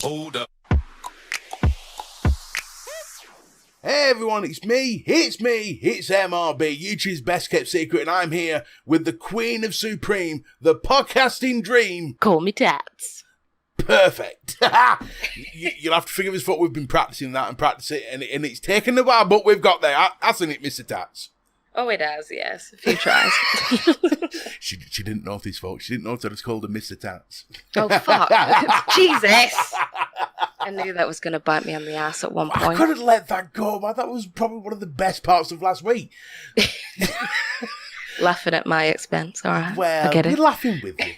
Hold up. Hey everyone, it's me, it's MRB, YouTube's best kept secret, and I'm here with the Queen of Supreme, the podcasting dream. Call me Tats. Perfect. You'll have to forgive us for what we've been practicing that and practice it, and it's taken a while, but we've got there, hasn't it, Mr. Tats? Oh, it has, yes. A few tries. She didn't notice, folks. She didn't notice I was called him Mr. Tats. Oh, fuck. Jesus. I knew that was going to bite me on the ass at one point. I couldn't let that go, man. That was probably one of the best parts of last week. Laughing at my expense, all right. Well, I get it. We're laughing with you.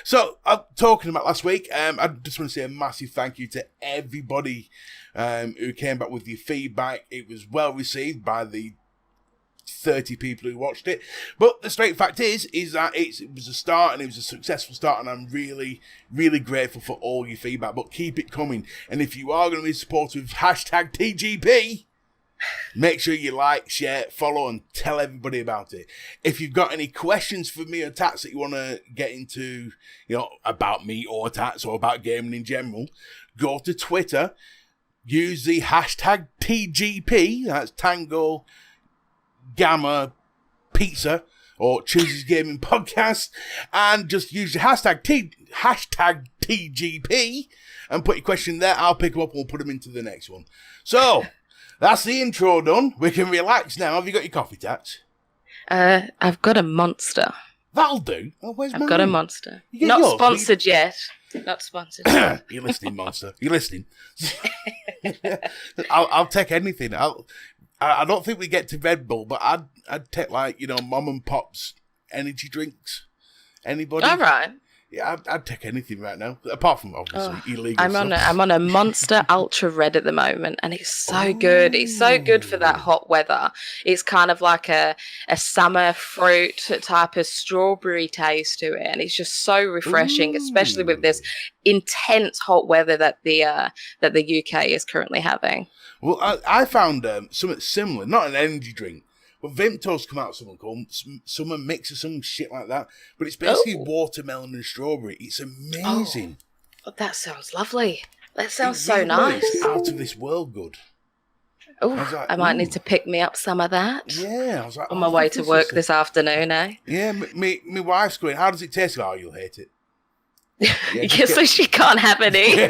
So talking about last week, I just want to say a massive thank you to everybody who came back with your feedback. It was well received by the 30 people who watched it. But the straight fact is that it was a start, and it was a successful start, and I'm really, really grateful for all your feedback. But keep it coming. And if you are going to be supportive of hashtag TGP, make sure you like, share, follow, and tell everybody about it. If you've got any questions for me or Tats that you want to get into, about me or Tats or about gaming in general, go to Twitter, use the hashtag TGP, that's Tango Gamma Pizza, or Chooses Gaming Podcast, and just use the hashtag TGP and put your question there. I'll pick them up and we'll put them into the next one. So, that's the intro done. We can relax now. Have you got your coffee, Tats? I've got a monster. That'll do. Oh, where's I've got a monster. You get Not yours? sponsored yet. Not sponsored. You're listening, monster. You're listening. I'll take anything. I don't think we get to Red Bull, but I'd take mom and pop's energy drinks. Anybody? All right. Yeah, I'd take anything right now, apart from obviously illegal stuff. I'm on a Monster Ultra Red at the moment, and it's so good. It's so good for that hot weather. It's kind of like a summer fruit type of strawberry taste to it, and it's just so refreshing, especially with this intense hot weather that the UK is currently having. Well, I found something similar, not an energy drink, but Vimto's come out with something called Summer Mix or some shit like that. But it's basically watermelon and strawberry. It's amazing. Oh, that sounds lovely. That sounds It really so nice. is out of this world good. Oh, I might need to pick me up some of that. Yeah, I was like, on my way to work this afternoon, eh? Yeah, my wife's going, how does it taste? Oh, you'll hate it. Yeah, so she can't have any.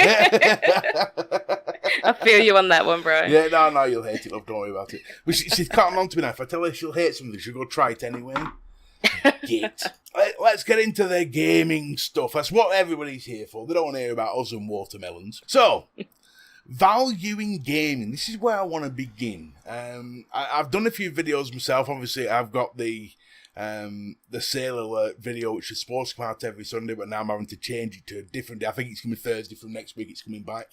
I feel you on that one, bro. Yeah, no, you'll hate it, love. Don't worry about it. But she's cutting on to me now. If I tell her she'll hate something, she'll go try it anyway. Git. Let's get into the gaming stuff. That's what everybody's here for. They don't want to hear about us and watermelons. So, value in gaming. This is where I want to begin. I've done a few videos myself. Obviously, I've got the Sale Alert video, which is supposed to come out every Sunday, but now I'm having to change it to a different day. I think it's coming Thursday from next week. It's coming back.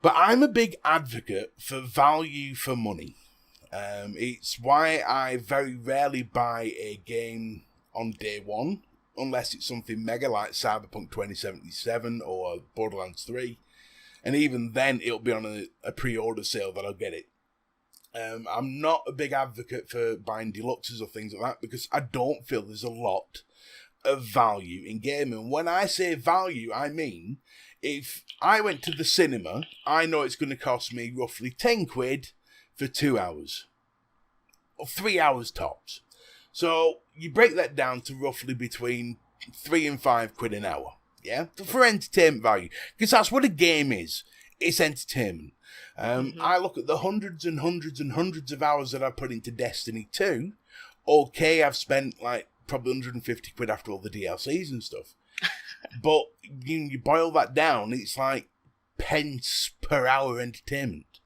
But I'm a big advocate for value for money. It's why I very rarely buy a game on day one, unless it's something mega like Cyberpunk 2077 or Borderlands 3. And even then, it'll be on a pre-order sale that I'll get it. I'm not a big advocate for buying deluxes or things like that because I don't feel there's a lot of value in gaming. When I say value, I mean if I went to the cinema, I know it's going to cost me roughly 10 quid for 2 hours. Or 3 hours tops. So you break that down to roughly between 3 and 5 quid an hour. Yeah? For entertainment value. Because that's what a game is. It's entertainment. I look at the hundreds and hundreds and hundreds of hours that I put into Destiny 2. Okay, I've spent probably 150 quid after all the DLCs and stuff. But you boil that down, it's like pence per hour entertainment.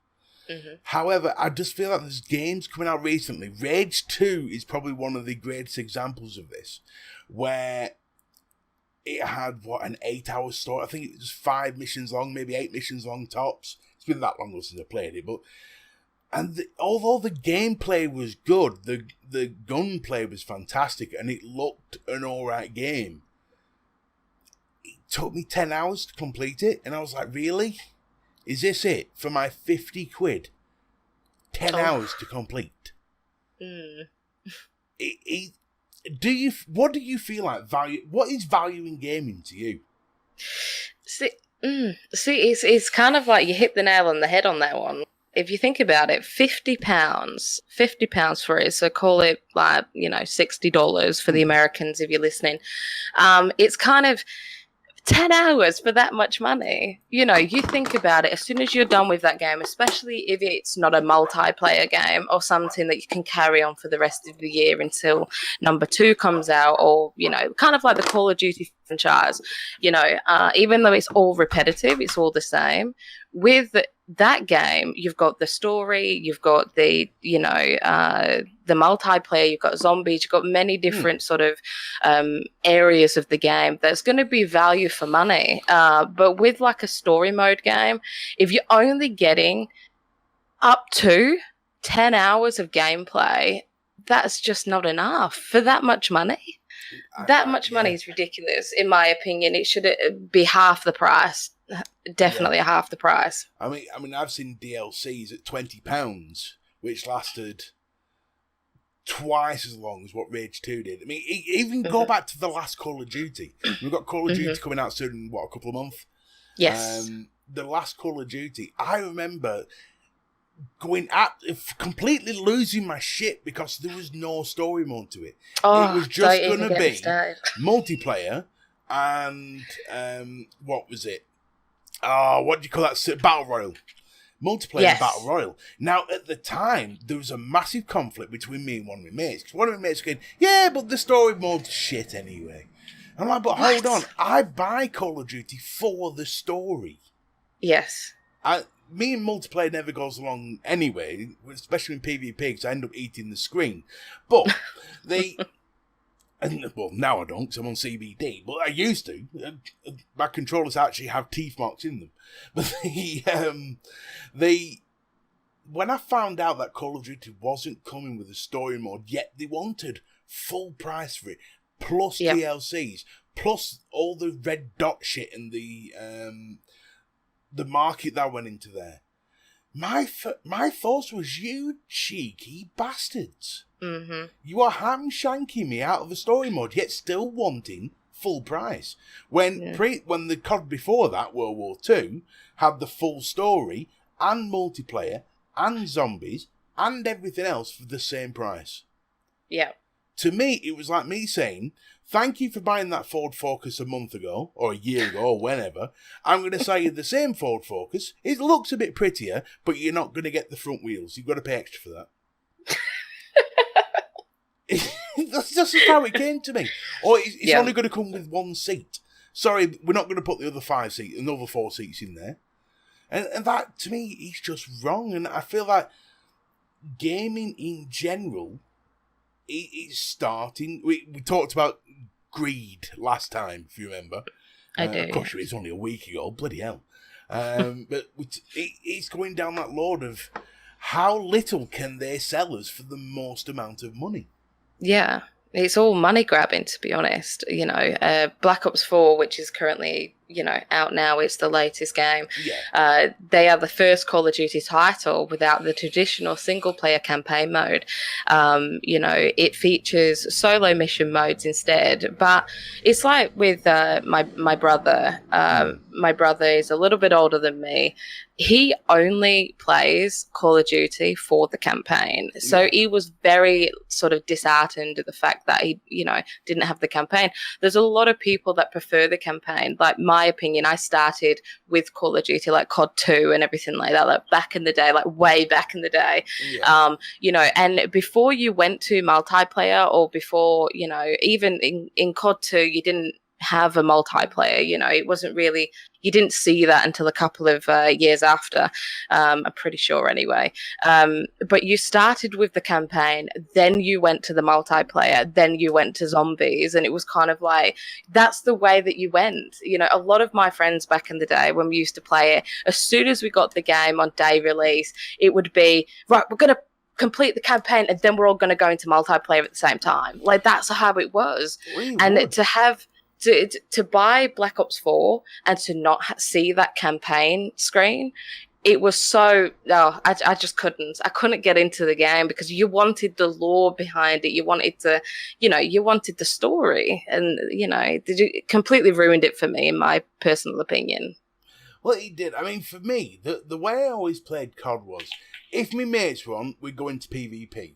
However, I just feel like there's games coming out recently. Rage 2 is probably one of the greatest examples of this, where it had, an 8-hour story. I think it was 5 missions long, maybe 8 missions long tops. It's been that long since I played it, but although the gameplay was good, the gunplay was fantastic, and it looked an alright game. It took me 10 hours to complete it, and I was like, really? Is this it? For my 50 quid? 10 hours to complete? What do you feel like value? What is value in gaming to you? See, it's kind of like you hit the nail on the head on that one. If you think about it, £50 for it. So call it like $60 for the Americans if you're listening. It's kind of 10 hours for that much money. You think about it, as soon as you're done with that game, especially if it's not a multiplayer game or something that you can carry on for the rest of the year until number 2 comes out, or, kind of like the Call of Duty franchise, even though it's all repetitive, it's all the same. With that game, you've got the story, you've got the multiplayer, you've got zombies, you've got many different sort of areas of the game that's going to be value for money. But with like a story mode game, if you're only getting up to 10 hours of gameplay, that's just not enough for that much money. That much money is ridiculous, in my opinion. It should be half the price. Definitely half the price. I mean, I've seen DLCs at £20, which lasted twice as long as what Rage 2 did. I mean, even go back to the last Call of Duty. We've got Call of Duty coming out soon in, a couple of months? Yes. The last Call of Duty, I remember going completely losing my shit because there was no story mode to it. It was just going to be multiplayer and, what was it? What do you call that? Battle Royale. Multiplayer and Battle Royale. Now, at the time, there was a massive conflict between me and one of my mates. Because one of my mates was going, yeah, but the story mode's shit anyway. I'm like, but hold on. I buy Call of Duty for the story. Yes. Me and multiplayer never goes along anyway, especially in PvP, because I end up eating the screen. But well, now I don't, because I'm on CBD, but I used to. My controllers actually have teeth marks in them. But when I found out that Call of Duty wasn't coming with a story mode, yet they wanted full price for it, plus DLCs, plus all the red dot shit and the market that went into there. My thoughts was, you cheeky bastards. Mm-hmm. You are ham-shanking me out of the story mode, yet still wanting full price. When the COD before that, World War II, had the full story and multiplayer and zombies and everything else for the same price. Yeah. To me, it was like me saying, thank you for buying that Ford Focus a month ago, or a year ago, or whenever. I'm going to sell you the same Ford Focus. It looks a bit prettier, but you're not going to get the front wheels. You've got to pay extra for that. That's just how it came to me. Or it's only going to come with one seat. Sorry, we're not going to put the other another 4 seats in there. And that, to me, is just wrong. And I feel like gaming in general is starting. We talked about greed last time, if you remember. I do. Of course, it's only a week ago. Bloody hell. But it's going down that road of how little can they sell us for the most amount of money. Yeah, it's all money grabbing, to be honest. Black Ops 4, which is currently, out now, it's the latest game. Yeah. They are the first Call of Duty title without the traditional single-player campaign mode. It features solo mission modes instead. But it's like with my brother. My brother is a little bit older than me. He only plays Call of Duty for the campaign. So he was very sort of disheartened at the fact that he, didn't have the campaign. There's a lot of people that prefer the campaign. Like, my opinion, I started with Call of Duty, like COD 2 and everything like that, like back in the day, like way back in the day. Yeah. And before you went to multiplayer, or before, even in COD 2, you didn't have a multiplayer. It wasn't really, you didn't see that until a couple of years after, I'm pretty sure anyway. But you started with the campaign, then you went to the multiplayer, then you went to zombies, and it was kind of like, that's the way that you went. A lot of my friends back in the day, when we used to play it, as soon as we got the game on day release, it would be, right, we're going to complete the campaign and then we're all going to go into multiplayer at the same time. Like, that's how it was. Really? And to have to buy Black Ops 4 and to not see that campaign screen, it was so I just couldn't get into the game because you wanted the lore behind it, you wanted to, you wanted the story, and it completely ruined it for me, in my personal opinion. Well, it did. I mean, for me, the way I always played COD was, if my mates were on, we'd go into PvP.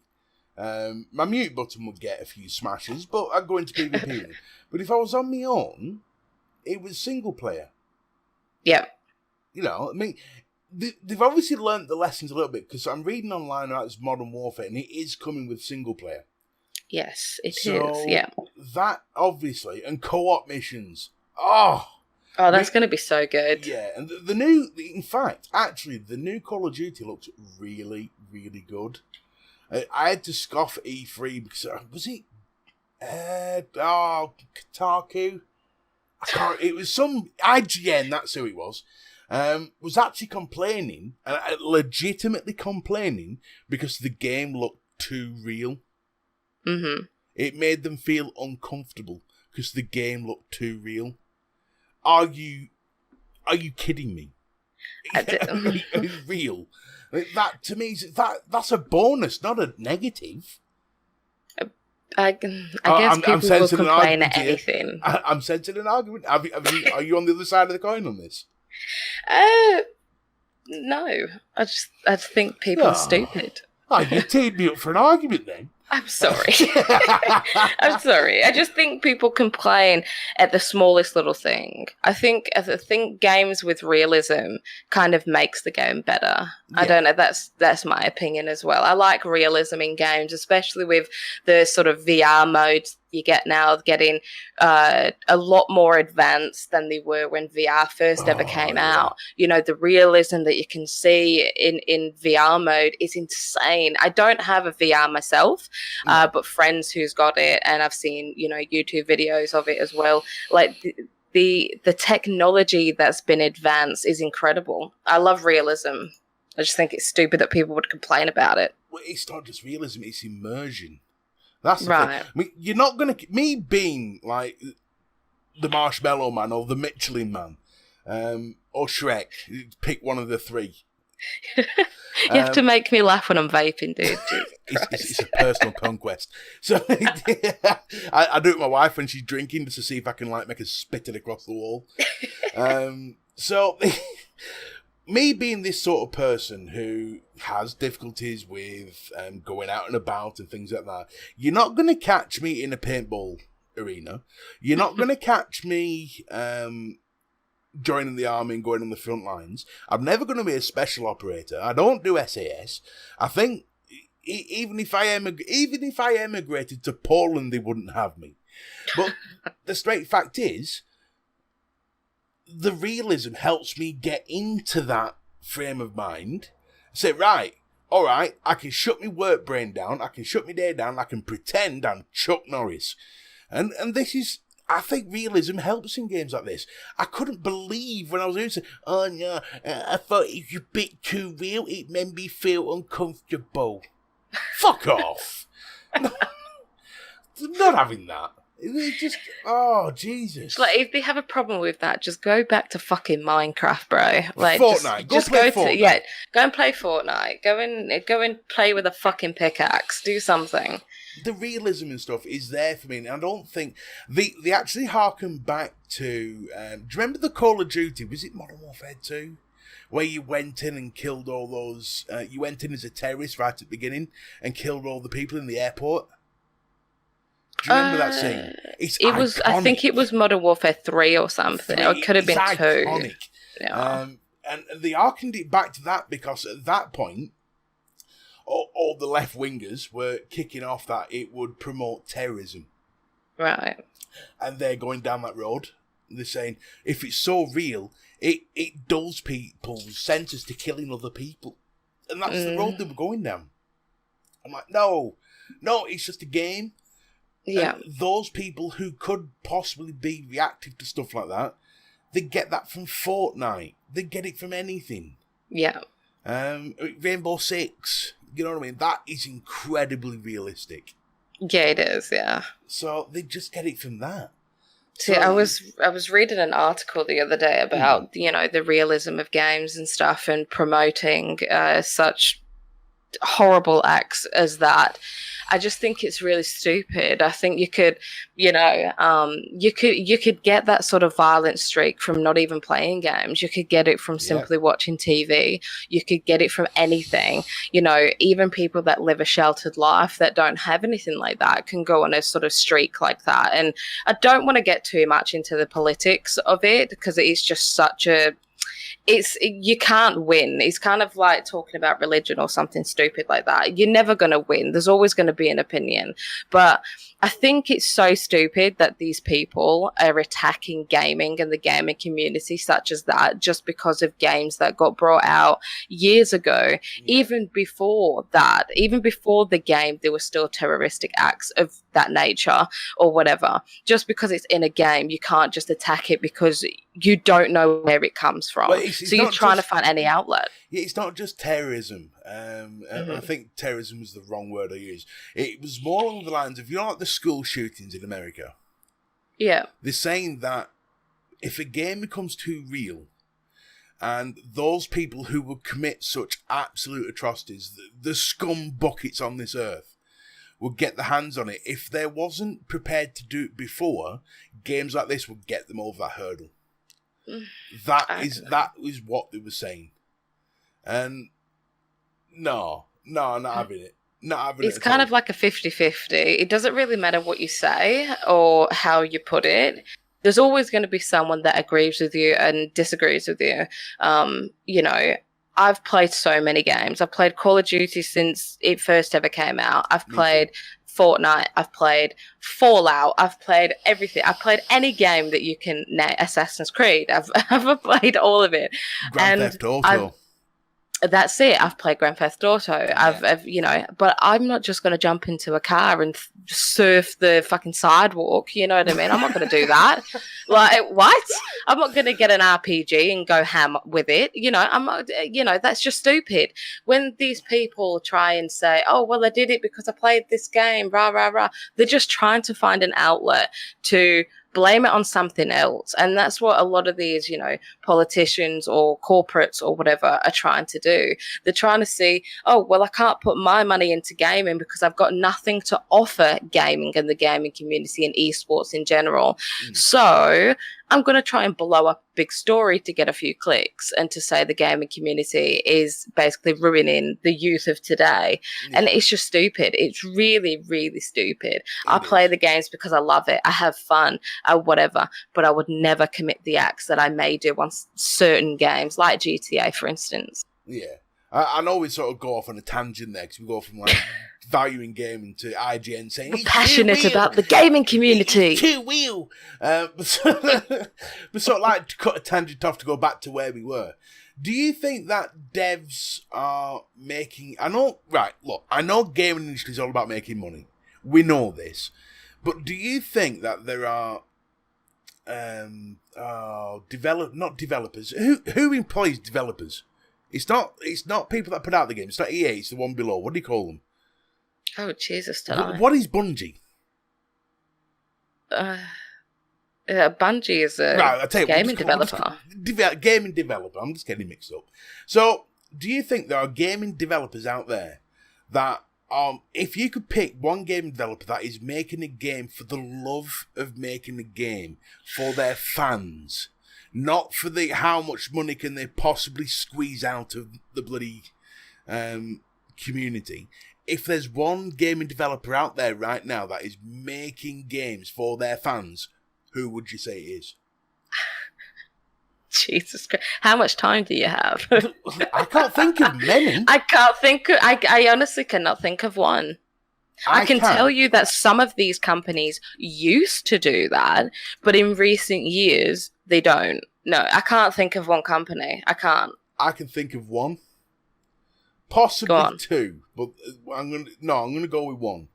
My mute button would get a few smashes, but I'd go into PvP. But if I was on my own, it was single player. Yeah. I mean, they've obviously learnt the lessons a little bit, because I'm reading online about this Modern Warfare, and it is coming with single player. Yes, it is. Yeah. That, obviously, and co-op missions. Oh, that's going to be so good. Yeah, and the new Call of Duty looks really, really good. I had to scoff at E3 because, was it? Kotaku? It was some IGN, that's who it was. Was actually complaining, legitimately complaining, because the game looked too real. Mm-hmm. It made them feel uncomfortable because the game looked too real. Are you kidding me? Real? That to me that's a bonus, not a negative. I guess people will complain at anything. I'm sensing an argument. Are you on the other side of the coin on this? No. I just think people are stupid. You teed me up for an argument then. I'm sorry. I'm sorry. I just think people complain at the smallest little thing. I think games with realism kind of makes the game better. Yeah. I don't know. That's my opinion as well. I like realism in games, especially with the sort of VR modes you get now, getting a lot more advanced than they were when VR first ever came out. The realism that you can see in VR mode is insane. I don't have a VR myself, but friends who's got it, and I've seen, YouTube videos of it as well. Like the technology that's been advanced is incredible. I love realism. I just think it's stupid that people would complain about it. Well, it's not just realism, it's immersion. That's the thing. I mean, you're not going to... Me being, like, the Marshmallow Man or the Michelin Man, or Shrek, pick one of the three. You have to make me laugh when I'm vaping, dude. It's a personal conquest. So I do it with my wife when she's drinking, just to see if I can, like, make her spit it across the wall. So... Me being this sort of person who has difficulties with going out and about and things like that, you're not going to catch me in a paintball arena. You're not going to catch me joining the army and going on the front lines. I'm never going to be a special operator. I don't do SAS. I think even if I emigrated to Poland, they wouldn't have me. But the straight fact is, the realism helps me get into that frame of mind. Say, right, all right, I can shut my work brain down, I can shut my day down, I can pretend I'm Chuck Norris. And this is, I think realism helps in games like this. I couldn't believe when I was doing it, oh no, I thought it was a bit too real, it made me feel uncomfortable. Fuck off. Not having that. It's just, oh, Jesus. Like, if they have a problem with that, just go back to fucking Minecraft, bro. Like, Fortnite. Go and play Fortnite. Go and play with a fucking pickaxe. Do something. The realism and stuff is there for me, and I don't think they actually harken back to. Do you remember the Call of Duty? Was it Modern Warfare 2? Where you went in and killed all those. You went in as a terrorist right at the beginning and killed all the people in the airport. Do you remember that scene? It was. I think it was Modern Warfare 3 or something. Or it could have been 2. Iconic. Yeah. And they harkened it back to that because at that point, all the left wingers were kicking off that it would promote terrorism. Right. And they're going down that road. They're saying if it's so real, it dulls people's senses to killing other people, and that's the road they were going down. I'm like, no, it's just a game. Yeah. And those people who could possibly be reactive to stuff like that, they get that from Fortnite. They get it from anything. Yeah. Rainbow Six, you know what I mean? That is incredibly realistic. Yeah, it is, yeah. So they just get it from that. See, So I was reading an article the other day about the realism of games and stuff, and promoting such horrible acts as that. I just think it's really stupid. I think you could get that sort of violent streak from not even playing games. You could get it from yeah, simply watching TV. You could get it from anything. Even people that live a sheltered life that don't have anything like that can go on a sort of streak like that. And I don't want to get too much into the politics of it, because it is just such a you can't win. It's kind of like talking about religion or something stupid like that. You're never going to win. There's always going to be an opinion. But I think it's so stupid that these people are attacking gaming and the gaming community such as that, just because of games that got brought out years ago. Even before that, even before the game, there were still terroristic acts of that nature or whatever. Just because it's in a game, you can't just attack it because you don't know where it comes from. But it's So you're trying to just, find any outlet. it's not just terrorism. I think terrorism was the wrong word I used. It was more along the lines of, like the school shootings in America. Yeah. They're saying that if a game becomes too real, and those people who would commit such absolute atrocities, the scum buckets on this earth, would get their hands on it. If they wasn't prepared to do it before, games like this would get them over that hurdle. That is what they were saying. And no, not having it. Not having It's it. kind of like a 50-50. It doesn't really matter what you say or how you put it. There's always going to be someone that agrees with you and disagrees with you. I've played so many games. I've played Call of Duty since it first ever came out. I've played Fortnite. I've played Fallout. I've played everything. I've played any game that you can name. Assassin's Creed. I've played all of it. Grand Theft Auto. That's it. I've played Grand Theft Auto. But I'm not just going to jump into a car and surf the fucking sidewalk. You know what I mean? I'm not going to do that. Like, what? I'm not going to get an RPG and go ham with it. I'm not, that's just stupid. When these people try and say, oh, well, I did it because I played this game, rah, rah, rah. They're just trying to find an outlet to blame it on something else. And that's what a lot of these, politicians or corporates or whatever are trying to do. They're trying to see, oh, well, I can't put my money into gaming because I've got nothing to offer gaming and the gaming community and esports in general. So I'm going to try and blow up a big story to get a few clicks and to say the gaming community is basically ruining the youth of today. And it's just stupid. It's really, really stupid. I play the games because I love it. I have fun, whatever, but I would never commit the acts that I may do on certain games, like GTA, for instance. Yeah. I know we sort of go off on a tangent there, because we go from like valuing gaming to IGN saying we're passionate about the gaming community. It's too real. But sort of like to cut a tangent off to go back to where we were. Do you think that devs are making... I know gaming industry is all about making money. We know this. But do you think that there are not developers? Who employs developers? It's not people that put out the game. It's not EA. It's the one below. What do you call them? Oh, Jesus, What is Bungie? Bungie is a gaming developer. Gaming developer. I'm just getting mixed up. So, do you think there are gaming developers out there that, if you could pick one gaming developer that is making a game for the love of making a game for their fans, not for how much money can they possibly squeeze out of the bloody community. If there's one gaming developer out there right now that is making games for their fans, who would you say it is? Jesus Christ. How much time do you have? I can't think of many. I honestly cannot think of one. I can tell you that some of these companies used to do that, but in recent years, they don't. No, I can't think of one company. I can't. I can think of one. Possibly two, but I'm going to go with one.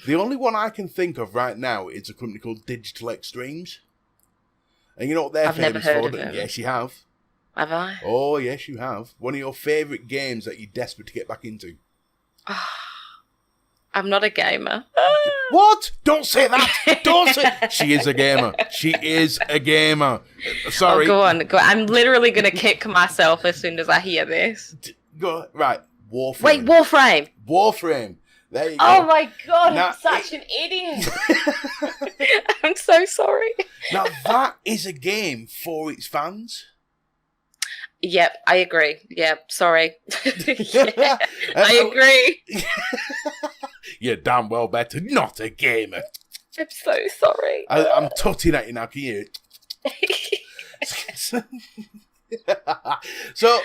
The only one I can think of right now is a company called Digital Extremes. And you know what they're famous for? I've never heard of them. Yes, you have. Have I? Oh, yes, you have. One of your favourite games that you're desperate to get back into. I'm not a gamer. What? Don't say that. Don't say. She is a gamer. She is a gamer. Sorry. Oh, go on. I'm literally going to kick myself as soon as I hear this. Go right. Warframe. Wait, Warframe. Warframe. There you go. Oh my god, Now, I'm such an idiot. I'm so sorry. Now that is a game for its fans. Yep, I agree. Yep, sorry. Yeah, I agree. You're damn well better not a gamer. I'm so sorry. I'm tutting at you now, can you? So,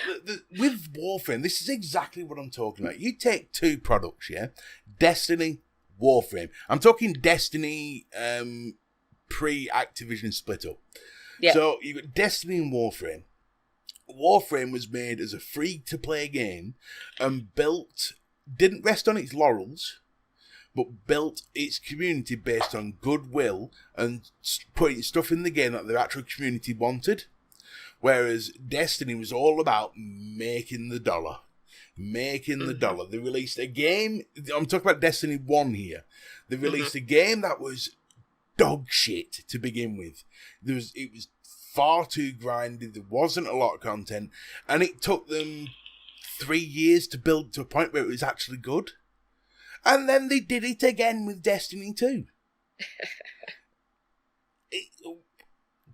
with Warframe, this is exactly what I'm talking about. You take two products, yeah? Destiny, Warframe. I'm talking Destiny pre-Activision split up. Yeah. So, you've got Destiny and Warframe. Warframe was made as a free-to-play game and didn't rest on its laurels, but built its community based on goodwill and putting stuff in the game that the actual community wanted. Whereas Destiny was all about making the dollar. Making the dollar. They released a game, I'm talking about Destiny 1 here. They released a game that was dog shit to begin with. It was far too grindy, there wasn't a lot of content, and it took them 3 years to build to a point where it was actually good. And then they did it again with Destiny 2.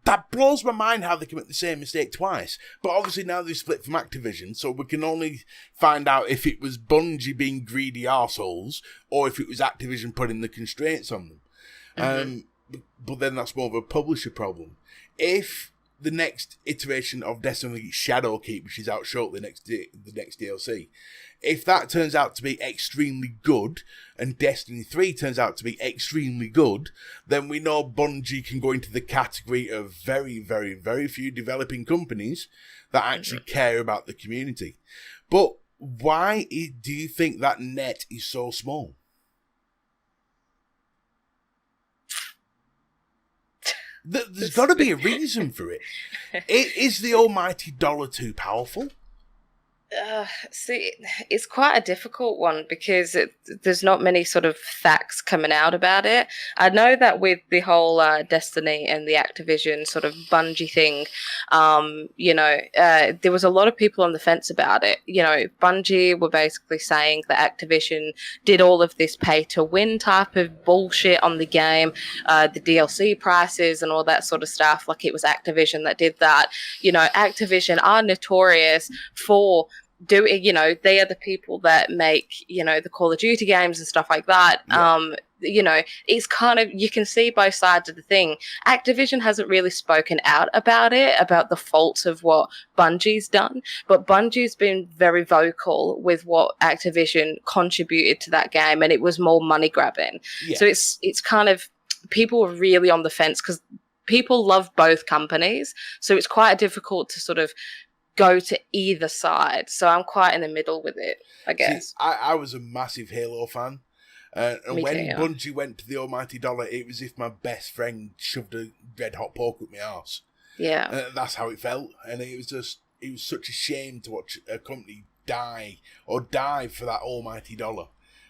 That blows my mind how they commit the same mistake twice. But obviously now they've split from Activision, so we can only find out if it was Bungie being greedy arseholes or if it was Activision putting the constraints on them. But then that's more of a publisher problem. If the next iteration of Destiny Shadowkeep, which is out shortly the next DLC, if that turns out to be extremely good, and Destiny 3 turns out to be extremely good, then we know Bungie can go into the category of very, very, very few developing companies that actually care about the community. But why do you think that net is so small? There's got to be a reason for it. Is the almighty dollar too powerful? See, it's quite a difficult one because there's not many sort of facts coming out about it. I know that with the whole Destiny and the Activision sort of Bungie thing, there was a lot of people on the fence about it. You know, Bungie were basically saying that Activision did all of this pay-to-win type of bullshit on the game, the DLC prices and all that sort of stuff, like it was Activision that did that. You know, Activision are notorious for they are the people that make, the Call of Duty games and stuff like that. Yeah. It's kind of, you can see both sides of the thing. Activision hasn't really spoken out about the faults of what Bungie's done, but Bungie's been very vocal with what Activision contributed to that game, and it was more money grabbing. Yeah. So it's kind of, people are really on the fence because people love both companies, so it's quite difficult to sort of go to either side. So I'm quite in the middle with it, I guess. See, I was a massive Halo fan. And when Bungie went to the almighty dollar, it was as if my best friend shoved a red hot poke up my arse. Yeah. That's how it felt. And it was such a shame to watch a company die for that almighty dollar.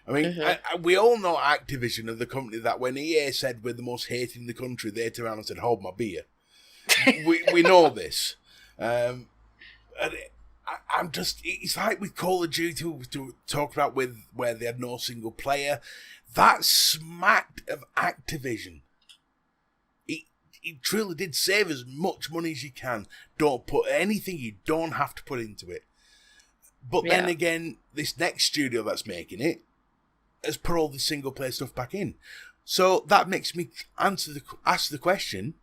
I mean, we all know Activision are the company that when EA said we're the most hated in the country, they turned around and said, hold my beer. we know this. I'm just, it's like with Call of Duty, we talked about where they had no single player. That smacked of Activision. It truly did save as much money as you can. Don't put anything you don't have to put into it. But then again, this next studio that's making it has put all the single player stuff back in. So that makes me ask the question,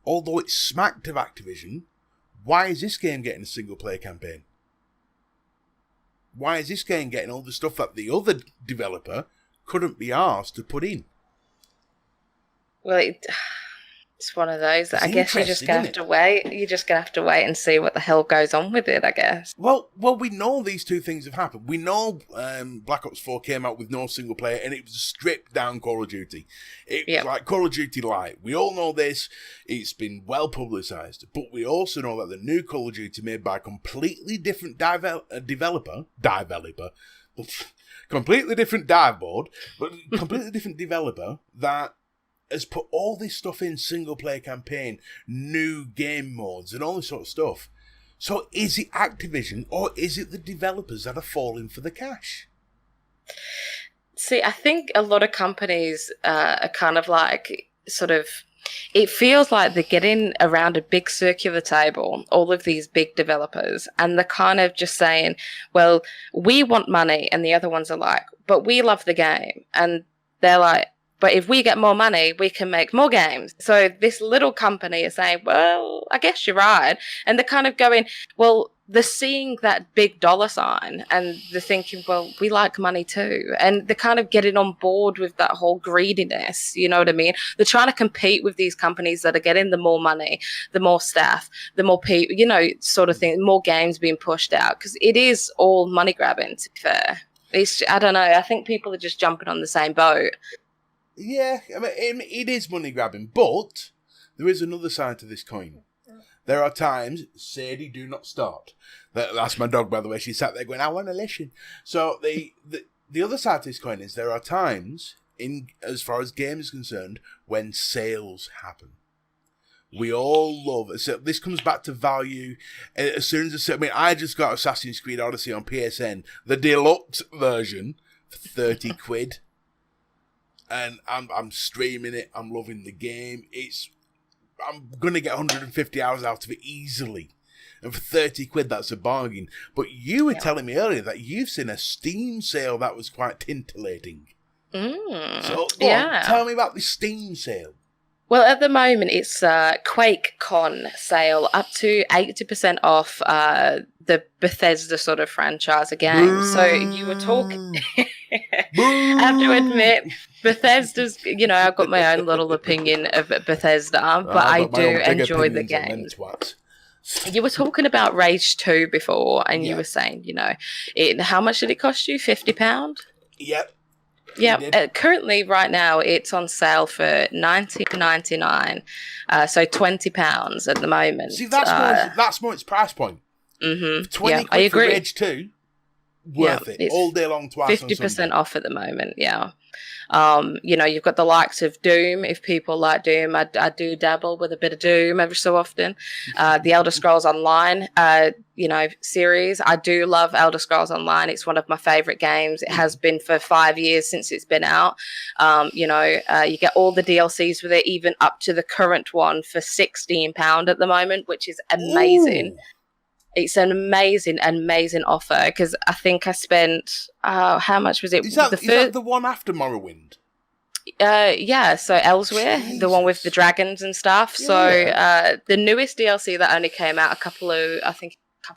although it's smacked of Activision, why is this game getting a single-player campaign? Why is this game getting all the stuff that the other developer couldn't be asked to put in? Well, it's one of those that I guess you're just going to have to wait. You're just going to have to wait and see what the hell goes on with it, I guess. Well, we know these two things have happened. We know Black Ops 4 came out with no single player and it was a stripped down Call of Duty. It was like Call of Duty Lite. We all know this. It's been well publicised. But we also know that the new Call of Duty made by a completely different developer, completely different dive board, but completely different developer that has put all this stuff in single player campaign, new game modes, and all this sort of stuff. So is it Activision or is it the developers that are falling for the cash? See, I think a lot of companies are kind of like sort of. It feels like they're getting around a big circular table, all of these big developers, and they're kind of just saying, well, we want money. And the other ones are like, but we love the game. And they're like, but if we get more money, we can make more games. So this little company is saying, well, I guess you're right. And they're kind of going, well, they're seeing that big dollar sign and they're thinking, well, we like money too. And they're kind of getting on board with that whole greediness. You know what I mean? They're trying to compete with these companies that are getting the more money, the more staff, the more people, you know, sort of thing, more games being pushed out. Because it is all money grabbing, to be fair. I don't know. I think people are just jumping on the same boat. Yeah, I mean, it is money grabbing, but there is another side to this coin. There are times, Sadie, do not start. That's my dog, by the way. She sat there going, I want to listen. So the other side to this coin is there are times, as far as games is concerned, when sales happen. We all love. So this comes back to value. As soon as I just got Assassin's Creed Odyssey on PSN, the deluxe version, for 30 quid. And I'm streaming it. I'm loving the game. I'm going to get 150 hours out of it easily. And for 30 quid, that's a bargain. But you were telling me earlier that you've seen a Steam sale that was quite tintillating. So go on, tell me about the Steam sale. Well, at the moment, it's a QuakeCon sale, up to 80% off the Bethesda sort of franchise again. So you were talking... I have to admit, Bethesda's, you know, I've got my own little opinion of Bethesda, but I do enjoy the games. You were talking about Rage 2 before, and you were saying, you know, how much did it cost you? £50? Yep. Yeah, currently right now it's on sale for $19.99, so £20 at the moment. See, that's more its price point. Mm-hmm. 20 quid I agree. For Rage 2, worth it all day long. Twice 50% off at the moment. Yeah. You know, you've got the likes of Doom. If people like Doom, I do dabble with a bit of Doom every so often. The Elder Scrolls Online, you know, series. I do love Elder Scrolls Online. It's one of my favorite games. It has been for 5 years since it's been out. You know, you get all the DLCs with it, even up to the current one for £16 at the moment, which is amazing. Ooh. It's an amazing offer because I think I spent how much was it? Is that the one after Morrowind? Yeah, so Elsewhere, Jesus. The one with the dragons and stuff. Yeah. So the newest DLC that only came out a couple of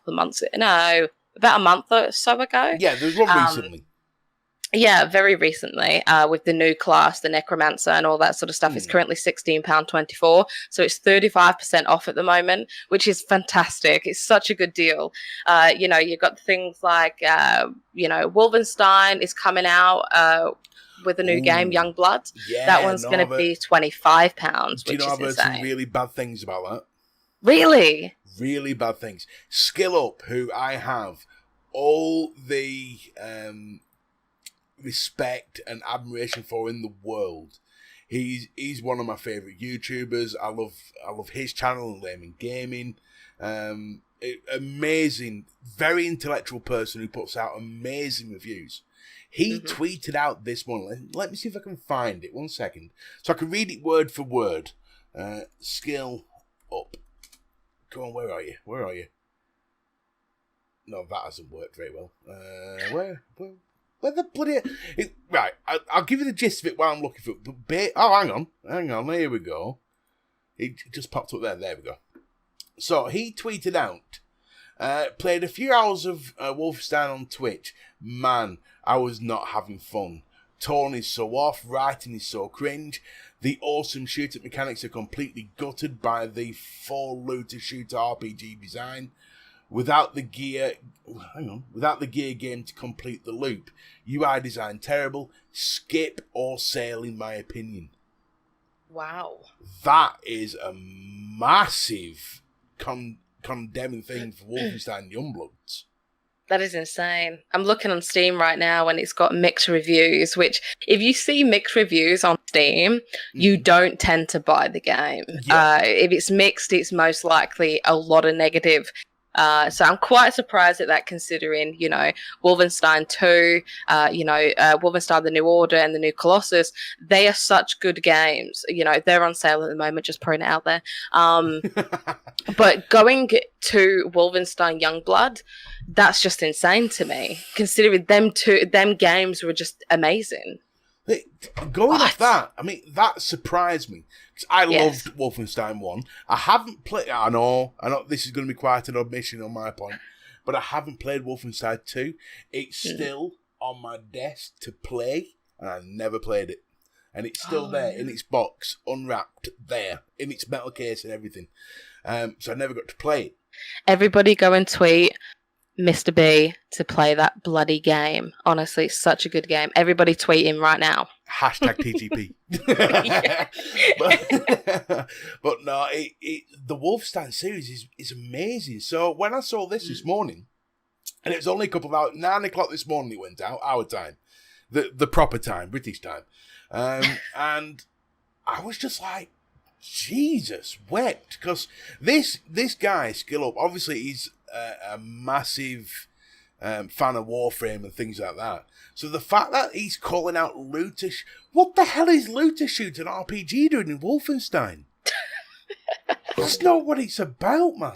months, no, about a month or so ago. Yeah, there's one recently. Yeah, very recently, with the new class, the Necromancer and all that sort of stuff. It's currently £16.24, so it's 35% off at the moment, which is fantastic. It's such a good deal. You know, you've got things like, you know, Wolfenstein is coming out with a new game, Youngblood. Yeah, that one's going to be £25, Do you know I've heard some really bad things about that? Really? Really bad things. Skill Up, who I have all the... respect and admiration for in the world. He's one of my favourite YouTubers. I love his channel and Layman Gaming. Amazing, very intellectual person who puts out amazing reviews. He tweeted out this one. Let me see if I can find it. 1 second. So I can read it word for word. Skill Up. Come on, where are you? Where are you? No, that hasn't worked very well. Where the bloody... Right, I'll give you the gist of it while I'm looking for it. Hang on, here we go. It just popped up there. There we go. So, he tweeted out, played a few hours of Wolfenstein on Twitch. Man, I was not having fun. Tone is so off, writing is so cringe. The awesome shooter mechanics are completely gutted by the full looter shooter RPG design. Without the gear game to complete the loop. UI design terrible. Skip or sail, in my opinion. Wow. That is a massive condemning thing for Wolfenstein Youngbloods. That is insane. I'm looking on Steam right now and it's got mixed reviews, which if you see mixed reviews on Steam, you don't tend to buy the game. Yeah. If it's mixed, it's most likely a lot of negative. So I'm quite surprised at that, considering, Wolfenstein 2, Wolfenstein The New Order and The New Colossus, they are such good games. They're on sale at the moment, just putting it out there. But going to Wolfenstein Youngblood, that's just insane to me, considering them games were just amazing. Going off that, I mean, that surprised me. Because I loved Wolfenstein 1. I haven't played... I know this is going to be quite an admission on my point, but I haven't played Wolfenstein 2. It's still on my desk to play, and I never played it. And it's still there in its box, unwrapped, there, in its metal case and everything. So I never got to play it. Everybody go and tweet Mr. B to play that bloody game. Honestly, it's such a good game. Everybody tweet him right now. Hashtag TGP. but no, the Wolfenstein series is amazing. So when I saw this morning, and it was only a couple of hours, 9 o'clock this morning it went out, our time, the proper time, British time. And I was just like, Jesus wept, because this guy, Skill Up, obviously he's a massive fan of Warframe and things like that. So the fact that he's calling out looter... what the hell is looter shoot an RPG doing in Wolfenstein? That's not what it's about, man.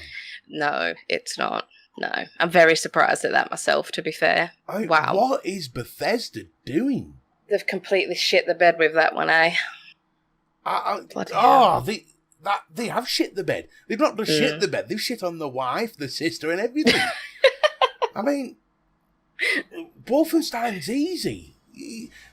No, it's not. No. I'm very surprised at that myself, to be fair. Wow. What is Bethesda doing? They've completely shit the bed with that one, eh? They have shit the bed. They've not just shit the bed, they've shit on the wife, the sister, and everything. I mean, Wolfenstein's easy.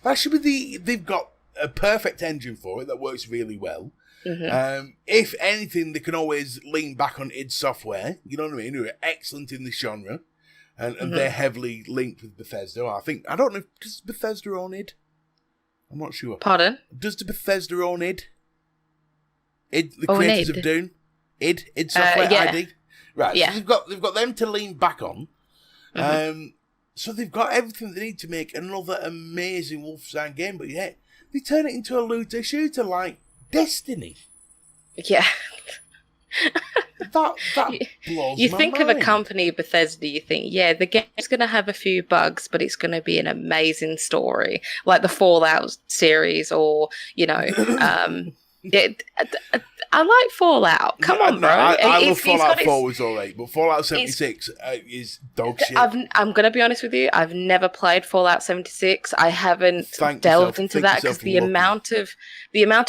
That should be they've got a perfect engine for it that works really well. If anything, they can always lean back on id Software, you know what I mean, who are excellent in this genre, and they're heavily linked with Bethesda. I don't know, does Bethesda own id? I'm not sure. Pardon? Does the Bethesda own id? The creators of Doom? id Software ID? Right, so they've got them to lean back on. So they've got everything they need to make another amazing Wolfenstein game, but yet they turn it into a looter shooter like Destiny. Yeah. That blows You my think mind. of a company, Bethesda, you think, yeah, the game's going to have a few bugs, but it's going to be an amazing story, like the Fallout series, or, I like Fallout. Come on, bro. I love Fallout 4 was alright, but Fallout 76 is dog shit. I'm going to be honest with you. I've never played Fallout 76. I haven't delved into that because the amount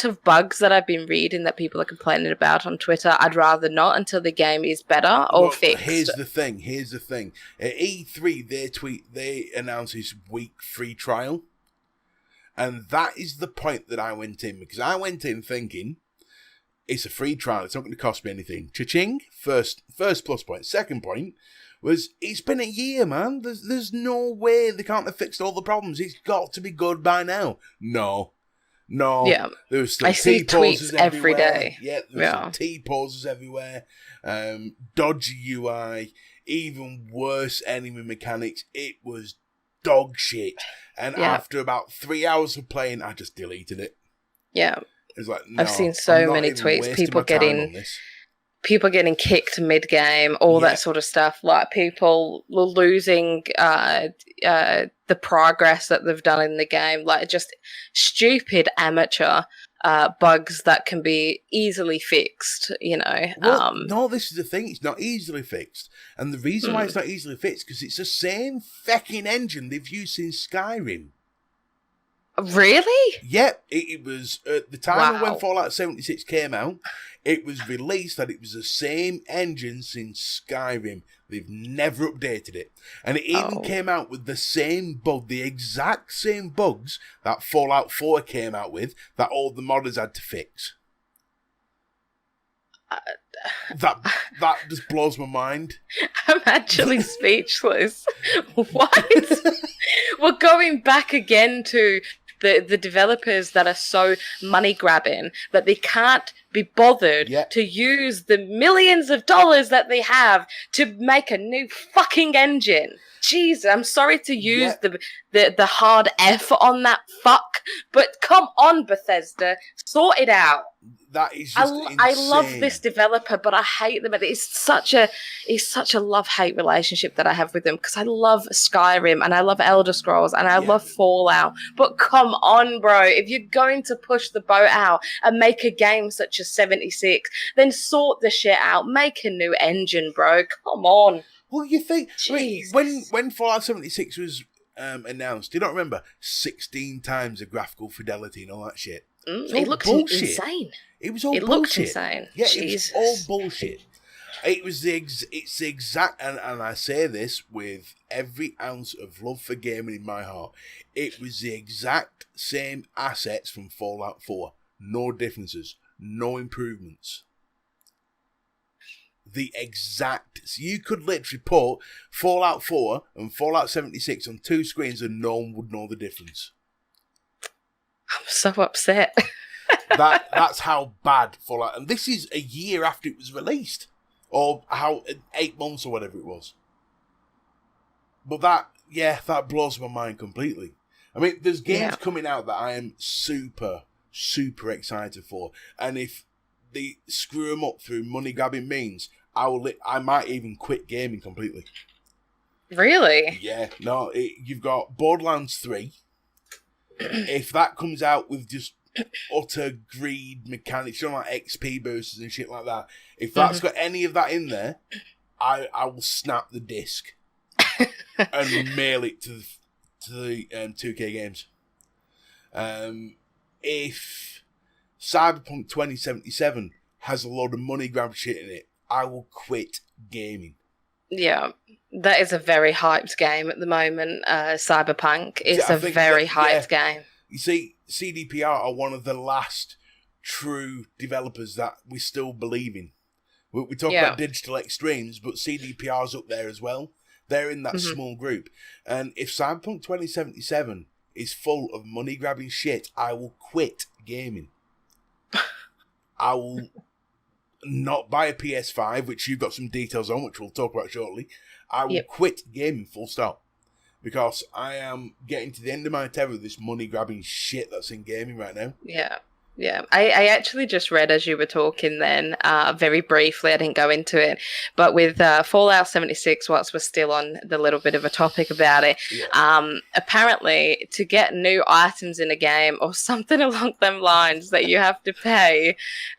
of bugs that I've been reading that people are complaining about on Twitter, I'd rather not until the game is better or fixed. Here's the thing. At E3, they announced this week free trial. And that is the point that I went in, because I went in thinking, it's a free trial, it's not going to cost me anything. Cha-ching, first plus point. Second point was, it's been a year, man. There's no way they can't have fixed all the problems. It's got to be good by now. No. Yeah. There's still I see tweets every day. Yeah, there's T-poses everywhere. Dodgy UI, even worse enemy mechanics. It was dog shit. And after about 3 hours of playing, I just deleted it. Yeah. It's like, no, I've seen so many tweets, people getting kicked mid-game, all that sort of stuff, like people losing the progress that they've done in the game, like just stupid amateur bugs that can be easily fixed, Well, no, this is the thing, it's not easily fixed. And the reason why it's not easily fixed, because it's the same fecking engine they've used since Skyrim. Really? Yep, it was at the time when Fallout 76 came out, it was released that it was the same engine since Skyrim. They've never updated it. And it even came out with the same bug, the exact same bugs that Fallout 4 came out with, that all the modders had to fix. That just blows my mind. I'm actually speechless. What? We're going back again to the developers that are so money grabbing that they can't be bothered to use the millions of dollars that they have to make a new fucking engine. Jeez, I'm sorry to use the hard F on that fuck, but come on, Bethesda, sort it out. That is just I love this developer, but I hate them. It's such a love-hate relationship that I have with them, because I love Skyrim and I love Elder Scrolls and I love Fallout. But come on, bro, if you're going to push the boat out and make a game such as 76, then sort the shit out. Make a new engine, bro. Come on. Well, you think when Fallout 76 was announced, you don't remember 16 times the graphical fidelity and all that shit. It looks insane. It was all bullshit. Looks insane. Yeah, Jesus. It was all bullshit. It's the exact, and I say this with every ounce of love for gaming in my heart. It was the exact same assets from Fallout 4. No differences, no improvements. The exact. So you could literally put Fallout 4 and Fallout 76 on two screens and no one would know the difference. I'm so upset. That's how bad Fallout. And this is a year after it was released. Or 8 months or whatever it was. But that blows my mind completely. I mean, there's games coming out that I am super, super excited for. And if they screw them up through money-grabbing means, I might even quit gaming completely. Really? Yeah. No, you've got Borderlands 3. If that comes out with just utter greed mechanics, like XP boosters and shit like that, if that's got any of that in there, I will snap the disc and mail it to the 2K games. If Cyberpunk 2077 has a load of money grab shit in it, I will quit gaming. Yeah. That is a very hyped game at the moment, Cyberpunk. It's a very hyped game. You see, CDPR are one of the last true developers that we still believe in. We talk about Digital Extremes, but CDPR's up there as well. They're in that small group. And if Cyberpunk 2077 is full of money-grabbing shit, I will quit gaming. I will not buy a PS5, which you've got some details on, which we'll talk about shortly. I will quit gaming, full stop. Because I am getting to the end of my tether with this money-grabbing shit that's in gaming right now. Yeah. Yeah, I actually just read as you were talking then, very briefly, I didn't go into it, but with Fallout 76, whilst we're still on the little bit of a topic about it, apparently to get new items in a game or something along them lines that you have to pay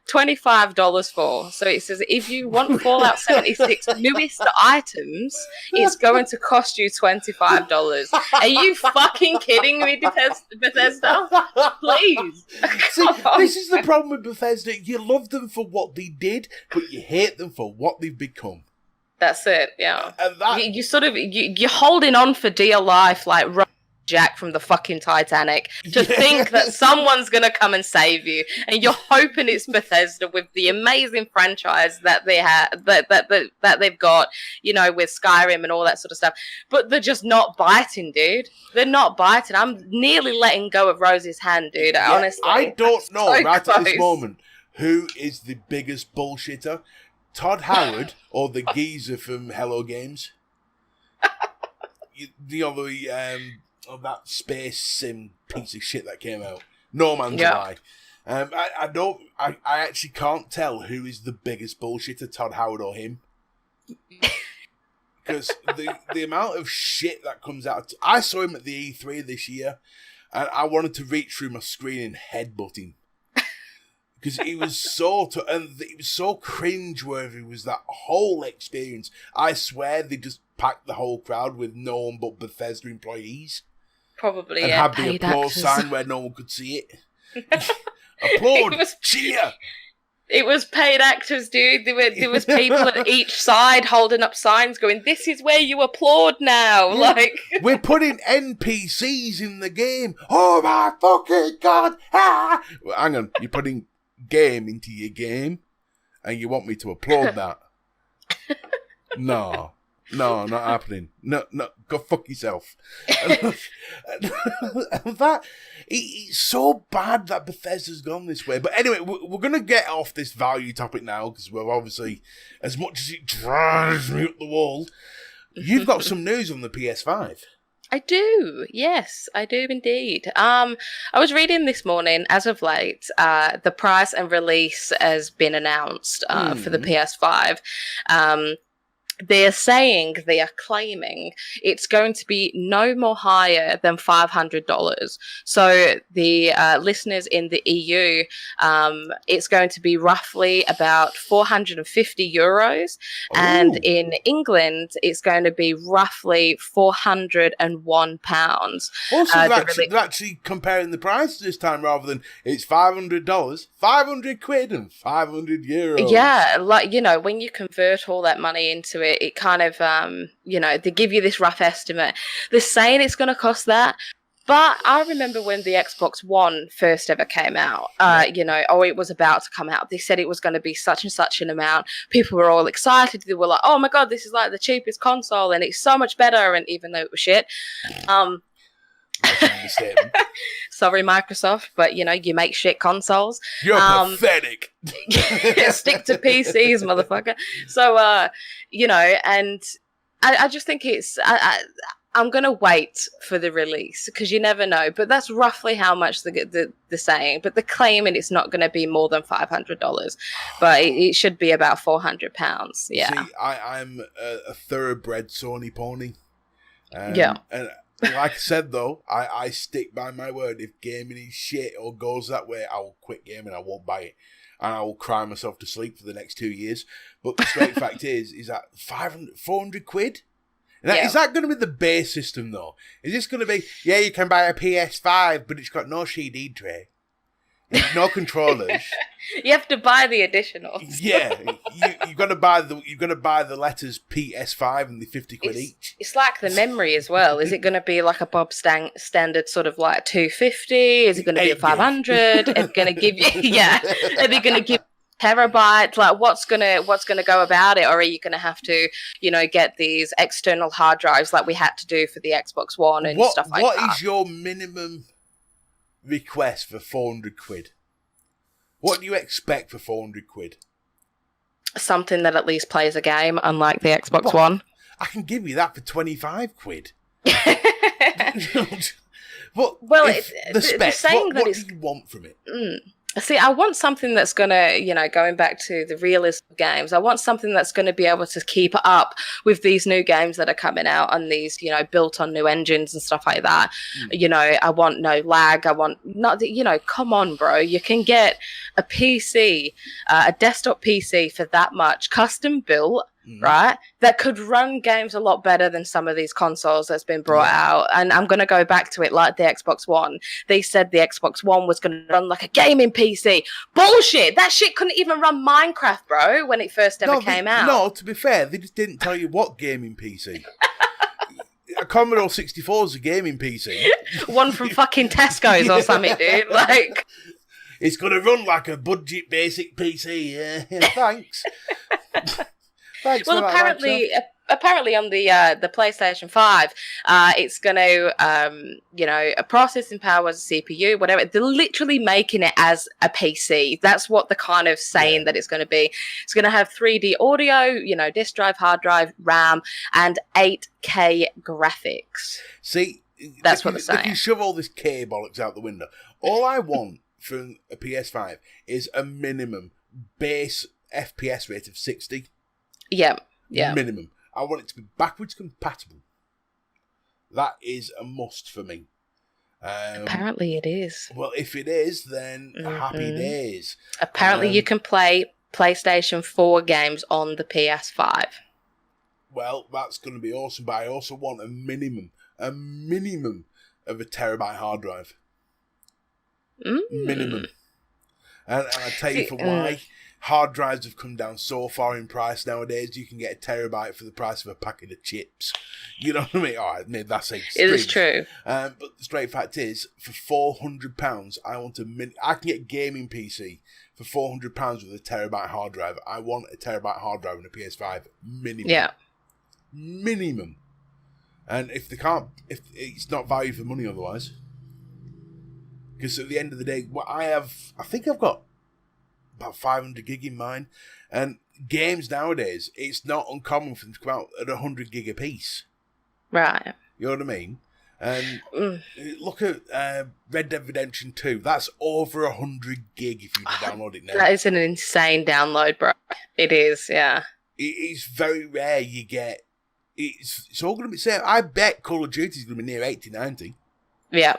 $25 for. So it says if you want Fallout 76 newest items, it's going to cost you $25. Are you fucking kidding me, Bethesda? Please. See, this is the problem with Bethesda. You love them for what they did, but you hate them for what they've become. That's it, yeah. And you sort of, you're holding on for dear life like Jack from the fucking Titanic to think that someone's going to come and save you. And you're hoping it's Bethesda with the amazing franchise that they have, that they've got, you know, with Skyrim and all that sort of stuff. But they're just not biting, dude. They're not biting. I'm nearly letting go of Rose's hand, dude, honestly. I don't know at this moment who is the biggest bullshitter, Todd Howard or the geezer from Hello Games. Of that space sim piece of shit that came out. No Man's Lie. I actually can't tell who is the biggest bullshitter, Todd Howard or him. Because the amount of shit that comes out. I saw him at the E3 this year, and I wanted to reach through my screen and headbutt him. Because it was it was so cringeworthy, was that whole experience. I swear they just packed the whole crowd with no one but Bethesda employees. Probably, and had the applause sign where no one could see it. Applaud! Cheer! It was paid actors, dude. There was people at each side holding up signs going, "This is where you applaud now." Yeah. Like, we're putting NPCs in the game. Oh my fucking god! Ah! Well, hang on, you're putting game into your game, and you want me to applaud that? No, No, not happening. No, go fuck yourself. That it's so bad that Bethesda's gone this way. But anyway, we're going to get off this value topic now because we're obviously, as much as it drives me up the wall, you've got some news on the PS5. I do. Yes, I do indeed. I was reading this morning, as of late, the price and release has been announced for the PS5. They are claiming it's going to be no more higher than $500. So the listeners in the EU, it's going to be roughly about 450 euros. Ooh. And in England, it's going to be roughly 401 pounds. Also, they're actually comparing the price this time rather than it's $500, 500 quid and 500 euros. Yeah, like, when you convert all that money into it kind of, they give you this rough estimate. They're saying it's going to cost that. But I remember when the Xbox One first ever came out, it was about to come out. They said it was going to be such and such an amount. People were all excited. They were like, oh my God, this is like the cheapest console and it's so much better. And even though it was shit, sorry, Microsoft, but you make shit consoles. You're pathetic. Stick to PCs, motherfucker. So, and I just think I'm gonna wait for the release because you never know. But that's roughly how much they're saying. But they're claiming it's not going to be more than $500, but it should be about £400. Yeah. See, I'm a thoroughbred Sony pony. Yeah. And like I said, though, I stick by my word. If gaming is shit or goes that way, I will quit gaming. I won't buy it. And I will cry myself to sleep for the next 2 years. But the straight fact is that 400 quid? Now, is that going to be the base system, though? Is this going to be, you can buy a PS5, but it's got no CD tray, no controllers. You have to buy the additionals. Yeah, you've got to buy the letters PS5 and the 50 quid each. It's like the memory as well. Is it going to be like a Bob standard sort of like 250? Is it going to be a 500? Are they going to give you? Are they going to give terabytes? Like what's gonna go about it? Or are you going to have to get these external hard drives like we had to do for the Xbox One and stuff like that? What is your minimum request for 400 quid? What do you expect for 400 quid? Something that at least plays a game, unlike the Xbox One. I can give you that for 25 quid. But the spec, what do you want from it? See, I want something that's going to, going back to the realism of games, I want something that's going to be able to keep up with these new games that are coming out and these, built on new engines and stuff like that. I want no lag. I want not, come on, bro. You can get a PC, a desktop PC for that much, custom built, right? That could run games a lot better than some of these consoles that's been brought out. And I'm going to go back to it like the Xbox One. They said the Xbox One was going to run like a gaming PC. Bullshit! That shit couldn't even run Minecraft, bro, when it first ever came out. No, to be fair, they just didn't tell you what gaming PC. A Commodore 64 is a gaming PC. One from fucking Tesco's or something, dude. Like, it's going to run like a budget basic PC. Yeah, thanks. Thanks. Well, apparently on the PlayStation 5, it's going to, a processing power as a CPU, whatever. They're literally making it as a PC. That's what they're kind of saying that it's going to be. It's going to have 3D audio, disk drive, hard drive, RAM, and 8K graphics. See, that's what they're saying. If you shove all this K bollocks out the window, all I want from a PS5 is a minimum base FPS rate of 60. Yeah. Minimum. I want it to be backwards compatible. That is a must for me. Apparently it is. Well, if it is, then happy days. Apparently you can play PlayStation 4 games on the PS5. Well, that's going to be awesome, but I also want a minimum of a terabyte hard drive. Minimum. And I'll tell you for why. Hard drives have come down so far in price nowadays. You can get a terabyte for the price of a packet of chips. You know what I mean? All right, maybe that's extreme. It is true. But the straight fact is, for £400, I want I can get a gaming PC for £400 with a terabyte hard drive. I want a terabyte hard drive and a PS5 minimum. Yeah. minimum. And if it's not value for money otherwise. Because at the end of the day, what I think I've got about 500 gig in mine. And games nowadays, it's not uncommon for them to come out at 100 gig a piece. Right. You know what I mean? And look at Red Dead Redemption 2. That's over 100 gig if you download it now. That is an insane download, bro. It is, yeah. It's very rare you get... It's all going to be... Say, I bet Call of Duty is going to be near 80, 90. Yeah.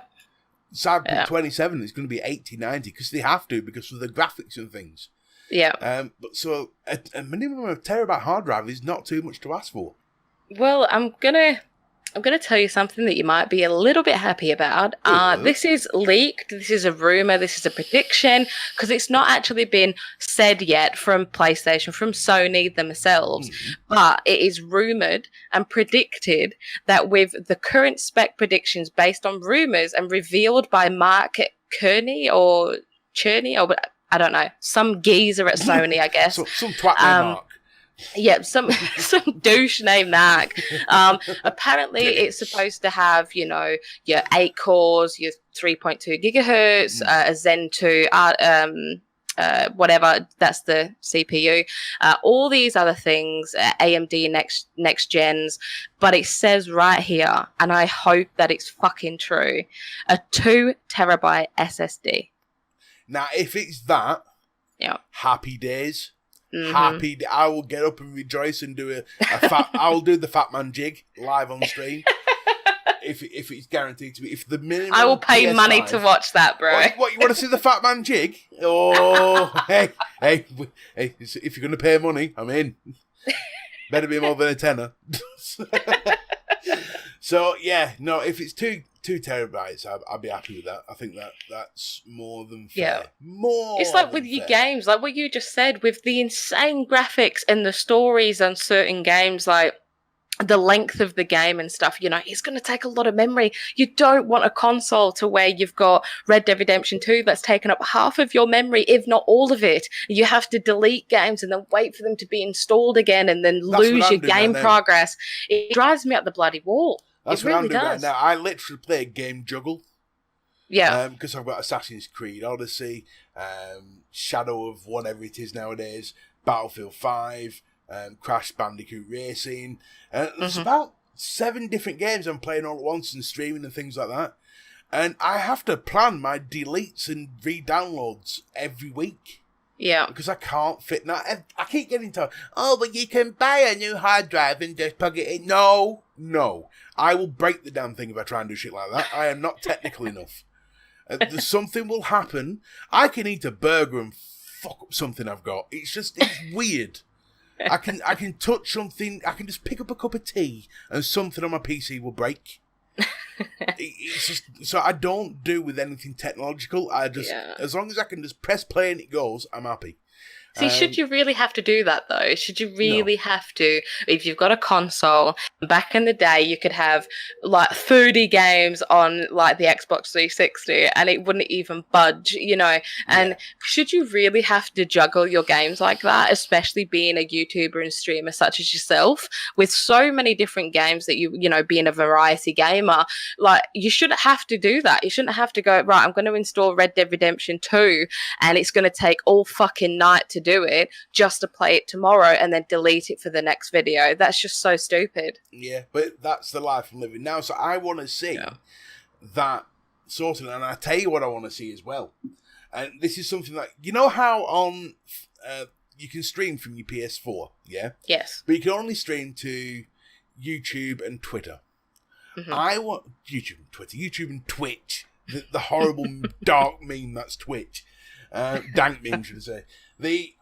Cyberpunk 27 is going to be 80, 90 because they have to because of the graphics and things. Yeah. But so a minimum of terabyte hard drive is not too much to ask for. Well, I'm gonna tell you something that you might be a little bit happy about. This is leaked. This is a rumor. This is a prediction because it's not actually been said yet from PlayStation, from Sony themselves. But it is rumored and predicted that with the current spec predictions based on rumors and revealed by Mark Cerny or I don't know, some geezer at Sony, I guess. Some twat named Mark. Yeah, some douche named Mark. Apparently, it's supposed to have, your 8 cores, your 3.2 gigahertz, a Zen 2, whatever, that's the CPU. All these other things, AMD next gens. But it says right here, and I hope that it's fucking true, a 2 terabyte SSD. Now, if it's that, happy days. I will get up and rejoice and do I'll do the Fat Man jig live on stream. if it's guaranteed to be, if the minimum I will pay PS5, money to watch that, bro. What you want to see the Fat Man jig? Oh, hey, if you're going to pay money, I'm in. Better be more than a tenner. So yeah, no, if it's two terabytes, I'd be happy with that. I think that's more than fair. Yeah. It's like with your games, like what you just said, with the insane graphics and the stories on certain games, like the length of the game and stuff, it's going to take a lot of memory. You don't want a console to where you've got Red Dead Redemption 2 that's taken up half of your memory, if not all of it. You have to delete games and then wait for them to be installed again and then lose your game progress. It drives me up the bloody wall. That's it what really I'm doing does. right now. I literally play a game juggle. Yeah. Because I've got Assassin's Creed Odyssey, Shadow of whatever it is nowadays, Battlefield 5, Crash Bandicoot Racing. There's about 7 different games I'm playing all at once and streaming and things like that. And I have to plan my deletes and re-downloads every week. Yeah. Because I can't fit... Now, I keep getting told, but you can buy a new hard drive and just plug it in. No. I will break the damn thing if I try and do shit like that. I am not technical enough. Something will happen. I can eat a burger and fuck up something I've got. It's weird. I can touch something. I can just pick up a cup of tea and something on my PC will break. It's just, so I don't do with anything technological. As long as I can just press play and it goes, I'm happy. See, should you really have to do that, though? Should you really have to? If you've got a console, back in the day, you could have, like, 30 games on, like, the Xbox 360, and it wouldn't even budge, And should you really have to juggle your games like that, especially being a YouTuber and streamer such as yourself, with so many different games that being a variety gamer, like, you shouldn't have to do that. You shouldn't have to go, right, I'm going to install Red Dead Redemption 2, and it's going to take all fucking night to do it just to play it tomorrow and then delete it for the next video. That's just so stupid. Yeah, but that's the life I'm living now. So I want to see that sorted, and I tell you what I want to see as well. And this is something that how on you can stream from your PS4, yeah? Yes. But you can only stream to YouTube and Twitter. I want YouTube and Twitch. The horrible dark meme that's Twitch. Dank meme, should I say.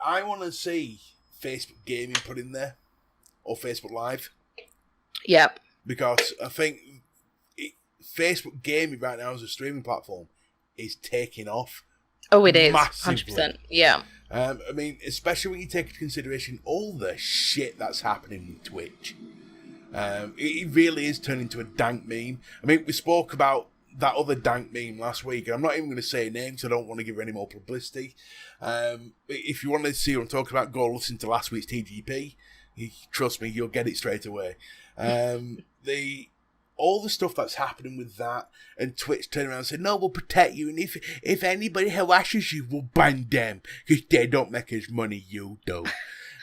I want to see Facebook Gaming put in there, or Facebook Live. Yep. Because I think Facebook Gaming right now as a streaming platform is taking off. Oh, it is. Massively. 100%. Yeah. I mean, especially when you take into consideration all the shit that's happening with Twitch. It really is turning into a dank meme. I mean, we spoke about that other dank meme last week, and I'm not even going to say names, I don't want to give her any more publicity. If you want to see what I'm talking about, go listen to last week's TGP. Trust me, you'll get it straight away. All the stuff that's happening with that, and Twitch turn around and say, no, we'll protect you, and if anybody harasses you, we'll ban them, because they don't make as money, you do.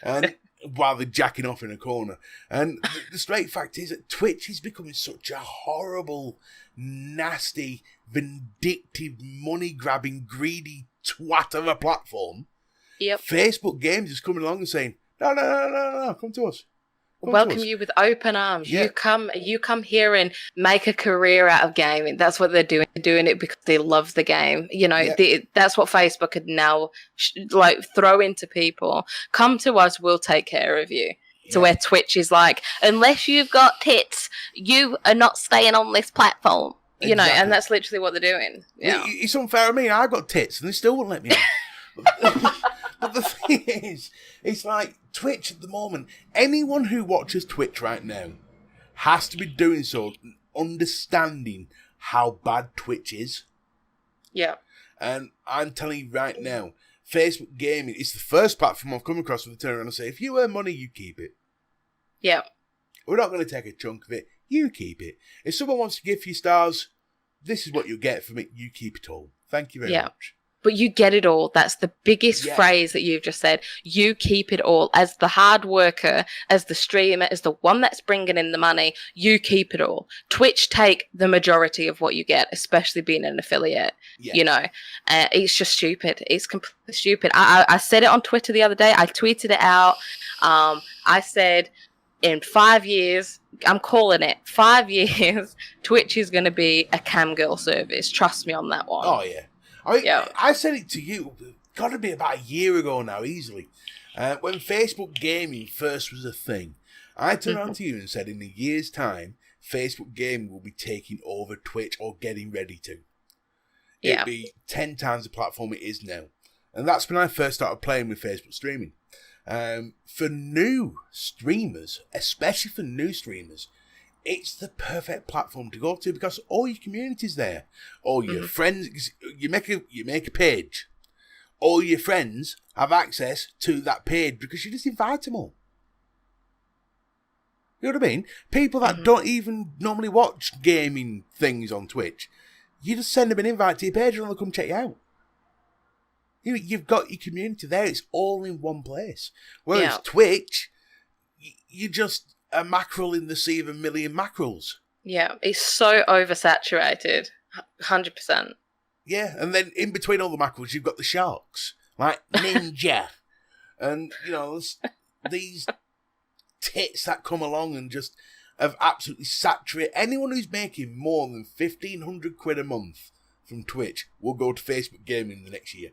And while they're jacking off in a corner. And the straight fact is that Twitch is becoming such a horrible, nasty, vindictive, money-grabbing, greedy twat of a platform. Yep. Facebook Games is coming along and saying, no, come to us. Welcome you with open arms. Yeah. You come here and make a career out of gaming. That's what they're doing. They're doing it because they love the game. You know, that's what Facebook could now throw into people. Come to us, we'll take care of you. Yeah. To where Twitch is like, unless you've got tits, you are not staying on this platform. You know, and that's literally what they're doing. Yeah. It's unfair. I mean, I got tits and they still wouldn't let me on. But the thing is, it's like Twitch at the moment, anyone who watches Twitch right now has to be doing so, understanding how bad Twitch is. Yeah. And I'm telling you right now, Facebook Gaming is the first platform I've come across with a turnaround and say, if you earn money, you keep it. Yeah. We're not going to take a chunk of it. You keep it. If someone wants to give you stars, this is what you'll get from it. You keep it all. Thank you very much. But you get it all. That's the biggest phrase that you've just said. You keep it all. As the hard worker, as the streamer, as the one that's bringing in the money, you keep it all. Twitch take the majority of what you get, especially being an affiliate. Yeah. You know, it's just stupid. It's completely stupid. I said it on Twitter the other day. I tweeted it out. I said, in 5 years, I'm calling it, 5 years, Twitch is going to be a cam girl service. Trust me on that one. Oh, yeah. I said it to you, got to be about a year ago now, easily. When Facebook Gaming first was a thing, I turned around to you and said, in a year's time, Facebook Gaming will be taking over Twitch or getting ready to. It'll be 10 times the platform it is now. And that's when I first started playing with Facebook streaming. For new streamers, especially for new streamers, it's the perfect platform to go to because all your community's there. All your friends, you make a page. All your friends have access to that page because you just invite them all. You know what I mean? People that don't even normally watch gaming things on Twitch, you just send them an invite to your page and they'll come check you out. You've got your community there. It's all in one place. Whereas Twitch, you just a mackerel in the sea of a million mackerels. Yeah, it's so oversaturated. 100%. Yeah, and then in between all the mackerels, you've got the sharks, like Ninja. And, you know, these tits that come along and just have absolutely saturated. Anyone who's making more than 1,500 quid a month from Twitch will go to Facebook Gaming the next year.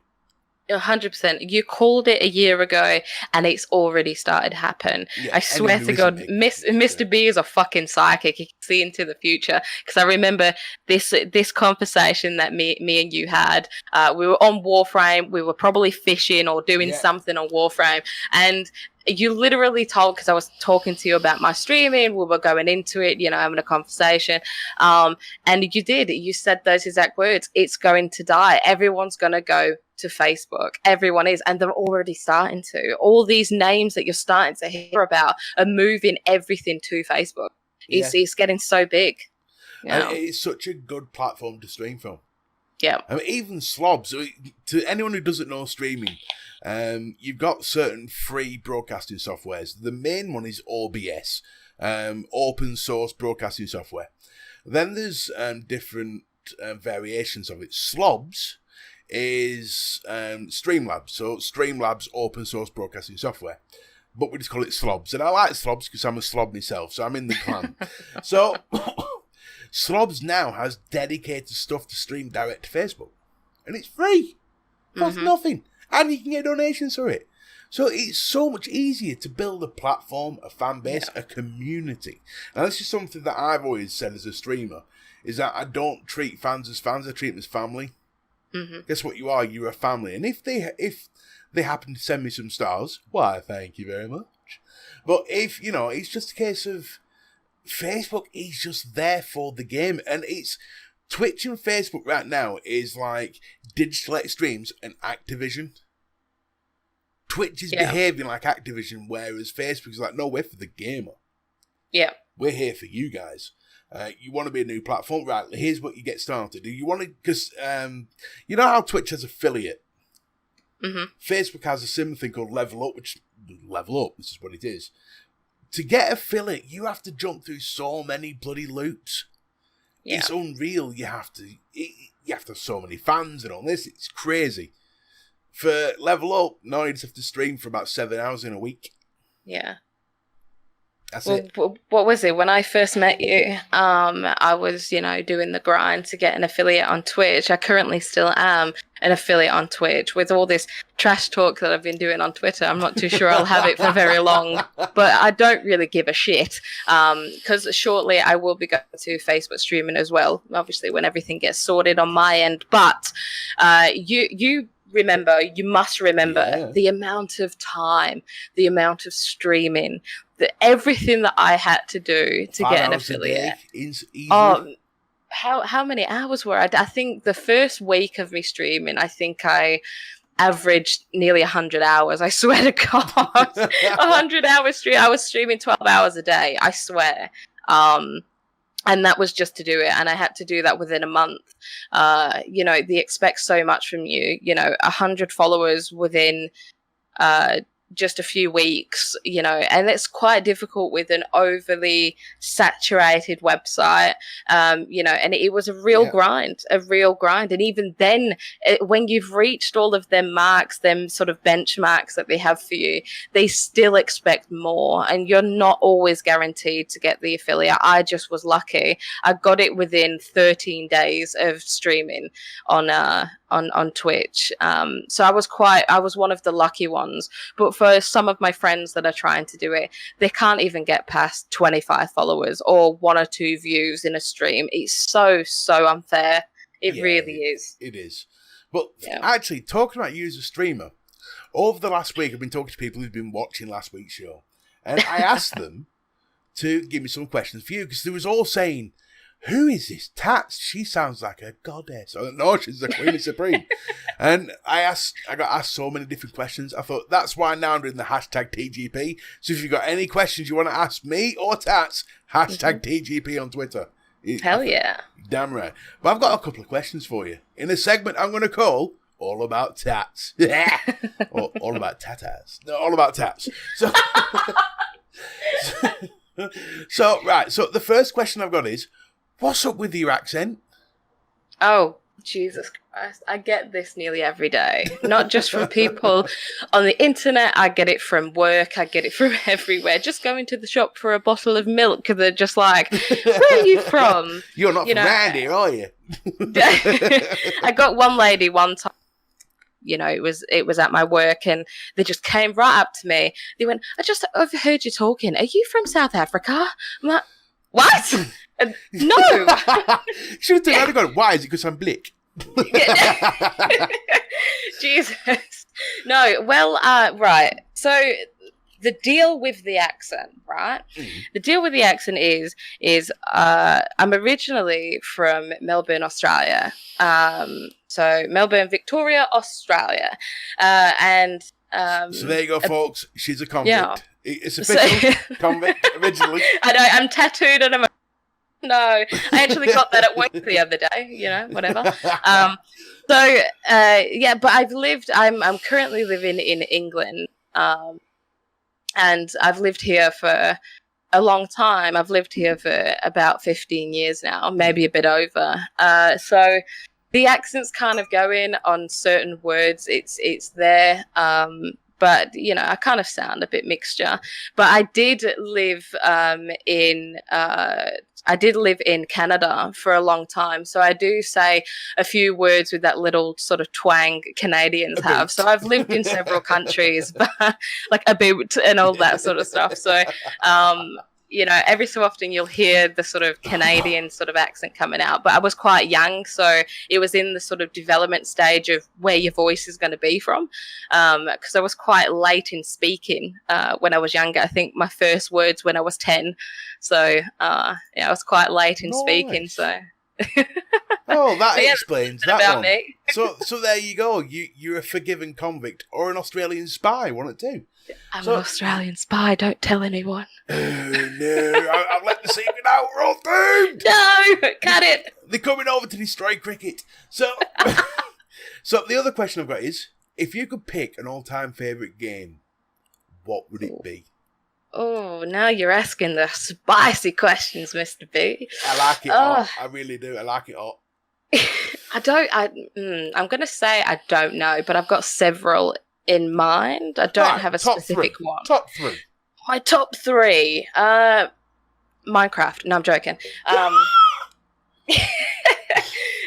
100%. You called it a year ago and it's already started to happen. Yeah, I swear to God, Mr. B is a fucking psychic. He can see into the future. Because I remember this conversation that me and you had. We were on Warframe. We were probably fishing or doing something on Warframe. And you literally told, because I was talking to you about my streaming, we were going into it, you know, having a conversation. And you did. You said those exact words. It's going to die. Everyone's going to go to Facebook. Everyone is. And they're already starting to. All these names that you're starting to hear about are moving everything to Facebook. It's getting so big. You know? It's such a good platform to stream from. Yeah. I mean, even slobs. To anyone who doesn't know streaming, you've got certain free broadcasting softwares. The main one is OBS, open source broadcasting software. Then there's different variations of it. Slobs is Streamlabs. So Streamlabs open source broadcasting software. But we just call it Slobs. And I like Slobs because I'm a slob myself, so I'm in the clan. So Slobs now has dedicated stuff to stream direct to Facebook. And it's free. It costs nothing. And you can get donations for it. So it's so much easier to build a platform, a fan base, a community. Now this is something that I've always said as a streamer, is that I don't treat fans as fans, I treat them as family. Guess what you are? You're a family. And if they happen to send me some stars, why, thank you very much. But if, you know, it's just a case of Facebook is just there for the game. And it's Twitch and Facebook right now is like Digital Extremes and Activision. Twitch is behaving like Activision, whereas Facebook is like, no, we're for the gamer. Yeah. We're here for you guys. You want to be a new platform? Right, here's what you get started. Do you want to, because you know how Twitch has affiliate? Mm-hmm. Facebook has a similar thing called Level Up, which, Level Up, this is what it is. To get affiliate, you have to jump through so many bloody loops. Yeah. It's unreal. You have to have so many fans and all this. It's crazy. For Level Up, no, you just have to stream for about 7 hours in a week. Yeah. That's it. What was it? When I first met you, I was, doing the grind to get an affiliate on Twitch. I currently still am an affiliate on Twitch. With all this trash talk that I've been doing on Twitter, I'm not too sure I'll have it for very long. But I don't really give a shit, because shortly I will be going to Facebook streaming as well, obviously when everything gets sorted on my end. But you must remember the amount of time, the amount of streaming, everything that I had to do to get an affiliate. How many hours were I think the first week of me streaming, I think I averaged nearly 100 hours. I swear to God, 100 hours stream. I was streaming 12 hours a day. I swear. And that was just to do it. And I had to do that within a month. They expect so much from you, 100 followers within just a few weeks, and it's quite difficult with an overly saturated website, and it was a real grind. And even then, when you've reached all of them marks, them sort of benchmarks that they have for you, they still expect more, and you're not always guaranteed to get the affiliate. I just was lucky. I got it within 13 days of streaming on Twitch. So I was one of the lucky ones. But for some of my friends that are trying to do it, they can't even get past 25 followers or 1 or 2 views in a stream. It's so unfair. It really is. It is. But actually, talking about you as a streamer, over the last week, I've been talking to people who've been watching last week's show. And I asked them to give me some questions for you, because they was all saying, who is this Tats? She sounds like a goddess. I don't know, she's the Queen of Supreme. And I got asked so many different questions. I thought, that's why now I'm doing the hashtag TGP. So if you've got any questions you want to ask me or Tats, hashtag TGP on Twitter. Hell yeah. Damn right. But I've got a couple of questions for you. In a segment I'm going to call All About Tats. Or All About Tatas. No, All About Tats. So the first question I've got is, what's up with your accent? Oh, Jesus Christ. I get this nearly every day. Not just from people on the internet. I get it from work. I get it from everywhere. Just going to the shop for a bottle of milk, they're just like, where are you from? You're not from around here, are you? I got one lady one time. It was at my work, and they just came right up to me. They went, I just overheard you talking. Are you from South Africa? I'm like, what? No. Should have gone, why? Is it because I'm blick? Jesus. No, well, right. So the deal with the accent, right? The deal with the accent is I'm originally from Melbourne, Australia. So Melbourne, Victoria, Australia. So there you go, folks. She's a convict. Yeah. It's official. Convict, originally. I know, I'm tattooed and I'm no, I actually got that at work the other day, whatever. But I'm currently living in England, and I've lived here for a long time. I've lived here for about 15 years now, maybe a bit over. So the accent's kind of going on certain words. It's there. But, I kind of sound a bit mixture. But I did live in Canada for a long time. So I do say a few words with that little sort of twang Canadians have. So I've lived in several countries, but like a bit and all that sort of stuff. So, every so often you'll hear the sort of Canadian sort of accent coming out. But I was quite young, so it was in the sort of development stage of where your voice is going to be from. Because I was quite late in speaking when I was younger. I think my first words when I was 10. So, I was quite late in speaking. So, Oh, that So, yeah, explains that's that about one. me. So there you go. You're a forgiven convict or an Australian spy, one of the two. I'm an Australian spy. Don't tell anyone. Oh no! I've let the secret out. We're all doomed. No, cut it. They're coming over to destroy cricket. So, so the other question I've got is, if you could pick an all-time favourite game, what would it be? Oh, now you're asking the spicy questions, Mr. B. I like it hot. I really do. I like it hot. I'm going to say I don't know, but I've got several in mind. I don't have a specific one. Top three. My top three. Minecraft. No, I'm joking.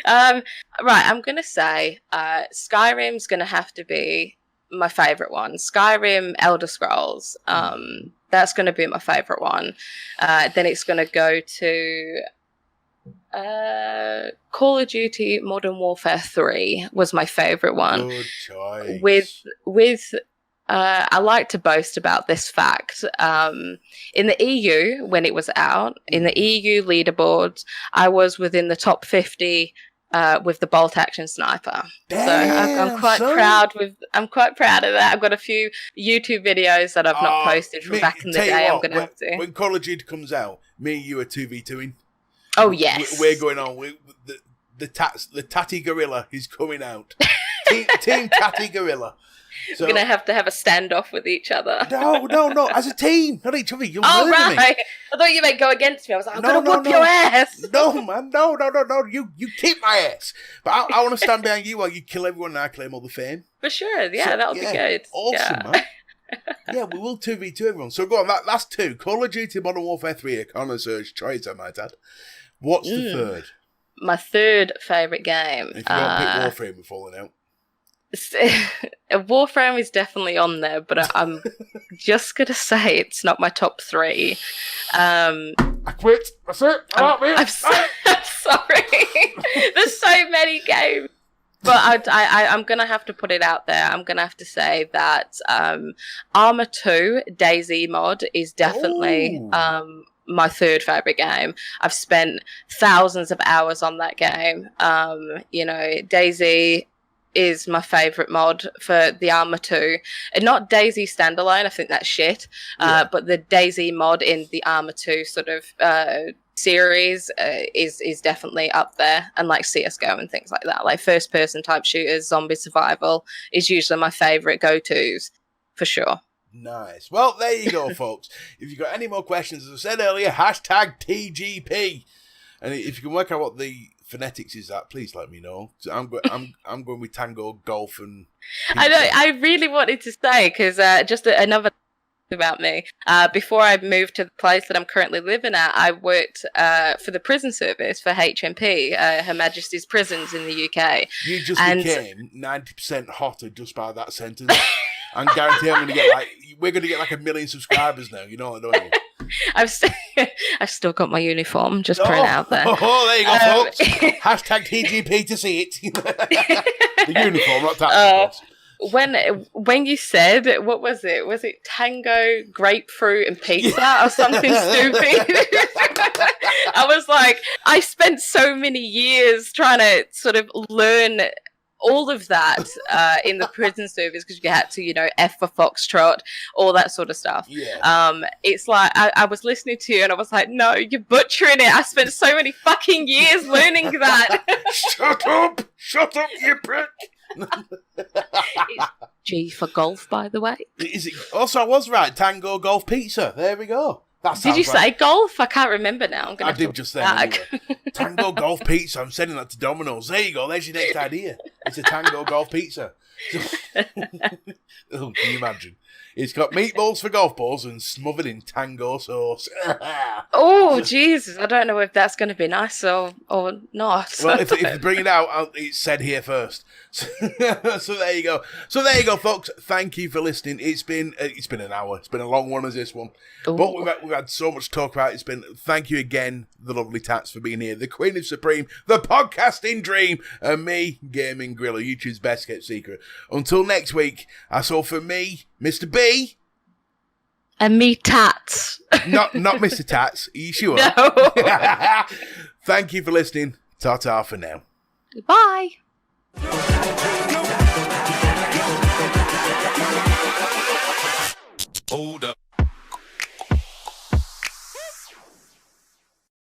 Right, I'm going to say Skyrim's going to have to be my favourite one. Skyrim, Elder Scrolls. That's going to be my favourite one. Then it's going to go to Call of Duty Modern Warfare 3 was my favourite one. Good choice. With I like to boast about this fact. In the EU, when it was out, in the EU leaderboards, I was within the top 50 with the bolt action sniper. Damn, I'm quite proud of that. I've got a few YouTube videos that I've not posted from back in the day. I'm going to have to. When Call of Duty comes out, me and you are 2v2ing. Oh, yes. We're going on. The Tatty Gorilla is coming out. Team Tatty Gorilla. So, we're going to have a standoff with each other. No. As a team, not each other. You'll murder right. me. I thought you meant go against me. I was like, I'm going to whoop your ass. No, man. No. You kick my ass. But I want to stand behind you while you kill everyone and I claim all the fame. For sure. Yeah, that'll be good. Awesome, man. Yeah, we will 2v2 everyone. So go on, that's two. Call of Duty Modern Warfare 3, a connoisseur's choice, I might add. What's the third? My third favourite game. If you don't pick Warframe, we're falling out. Warframe is definitely on there, but I'm just going to say it's not my top three. I quit. That's it. I'm sorry. There's so many games. But I'm going to have to put it out there. I'm going to have to say that Arma 2 DayZ mod is definitely my third favourite game. I've spent thousands of hours on that game. DayZ is my favourite mod for the Arma 2. And not DayZ standalone, I think that's shit. But the DayZ mod in the Arma 2 sort of series is definitely up there, and like CSGO and things like that, like first person type shooters, zombie survival is usually my favorite go-tos for sure. Nice. Well, there you go, folks. If you've got any more questions, as I said earlier, hashtag TGP, and if you can work out what the phonetics is that, please let me know. So I'm going with Tango, Golf, and pizza. I know. I really wanted to say because just another about me. Before I moved to the place that I'm currently living at, I worked for the prison service for HMP, Her Majesty's Prisons in the UK. You just became 90% hotter just by that sentence. I guarantee we're going to get like 1 million subscribers now. You know what I mean? I've still got my uniform, just put it out there. Oh, there you go, folks. Hashtag TGP to see it. The uniform, not that. When you said, what was it? Was it tango, grapefruit, and pizza or something stupid? I was like, I spent so many years trying to sort of learn all of that in the prison service because you had to, F for Foxtrot, all that sort of stuff. Yeah. It's like I was listening to you and I was like, no, you're butchering it. I spent so many fucking years learning that. Shut up, you prick. It's G for golf, by the way. Is it? Also, I was right. Tango, Golf, Pizza. There we go. Did you say golf? I can't remember now. I did just then. Anyway. Tango, Golf, Pizza. I'm sending that to Domino's. There you go. There's your next idea. It's a Tango, Golf, Pizza. Oh, can you imagine? It's got meatballs for golf balls and smothered in tango sauce. Oh, Jesus. I don't know if that's going to be nice or not. Well, if you bring it out, it's said here first. So there you go. So there you go, folks. Thank you for listening. It's been an hour. It's been a long one as this one. Ooh. But we've had so much to talk about. Thank you again, the lovely Tats, for being here. The Queen of Supreme, the podcasting dream, and me, Gaming Griller, YouTube's best kept secret. Until next week, that's all from me, Mr. B. And me, Tats. Not Mr. Tats. Are you sure? No. Thank you for listening. Ta-ta for now. Bye. Hold up.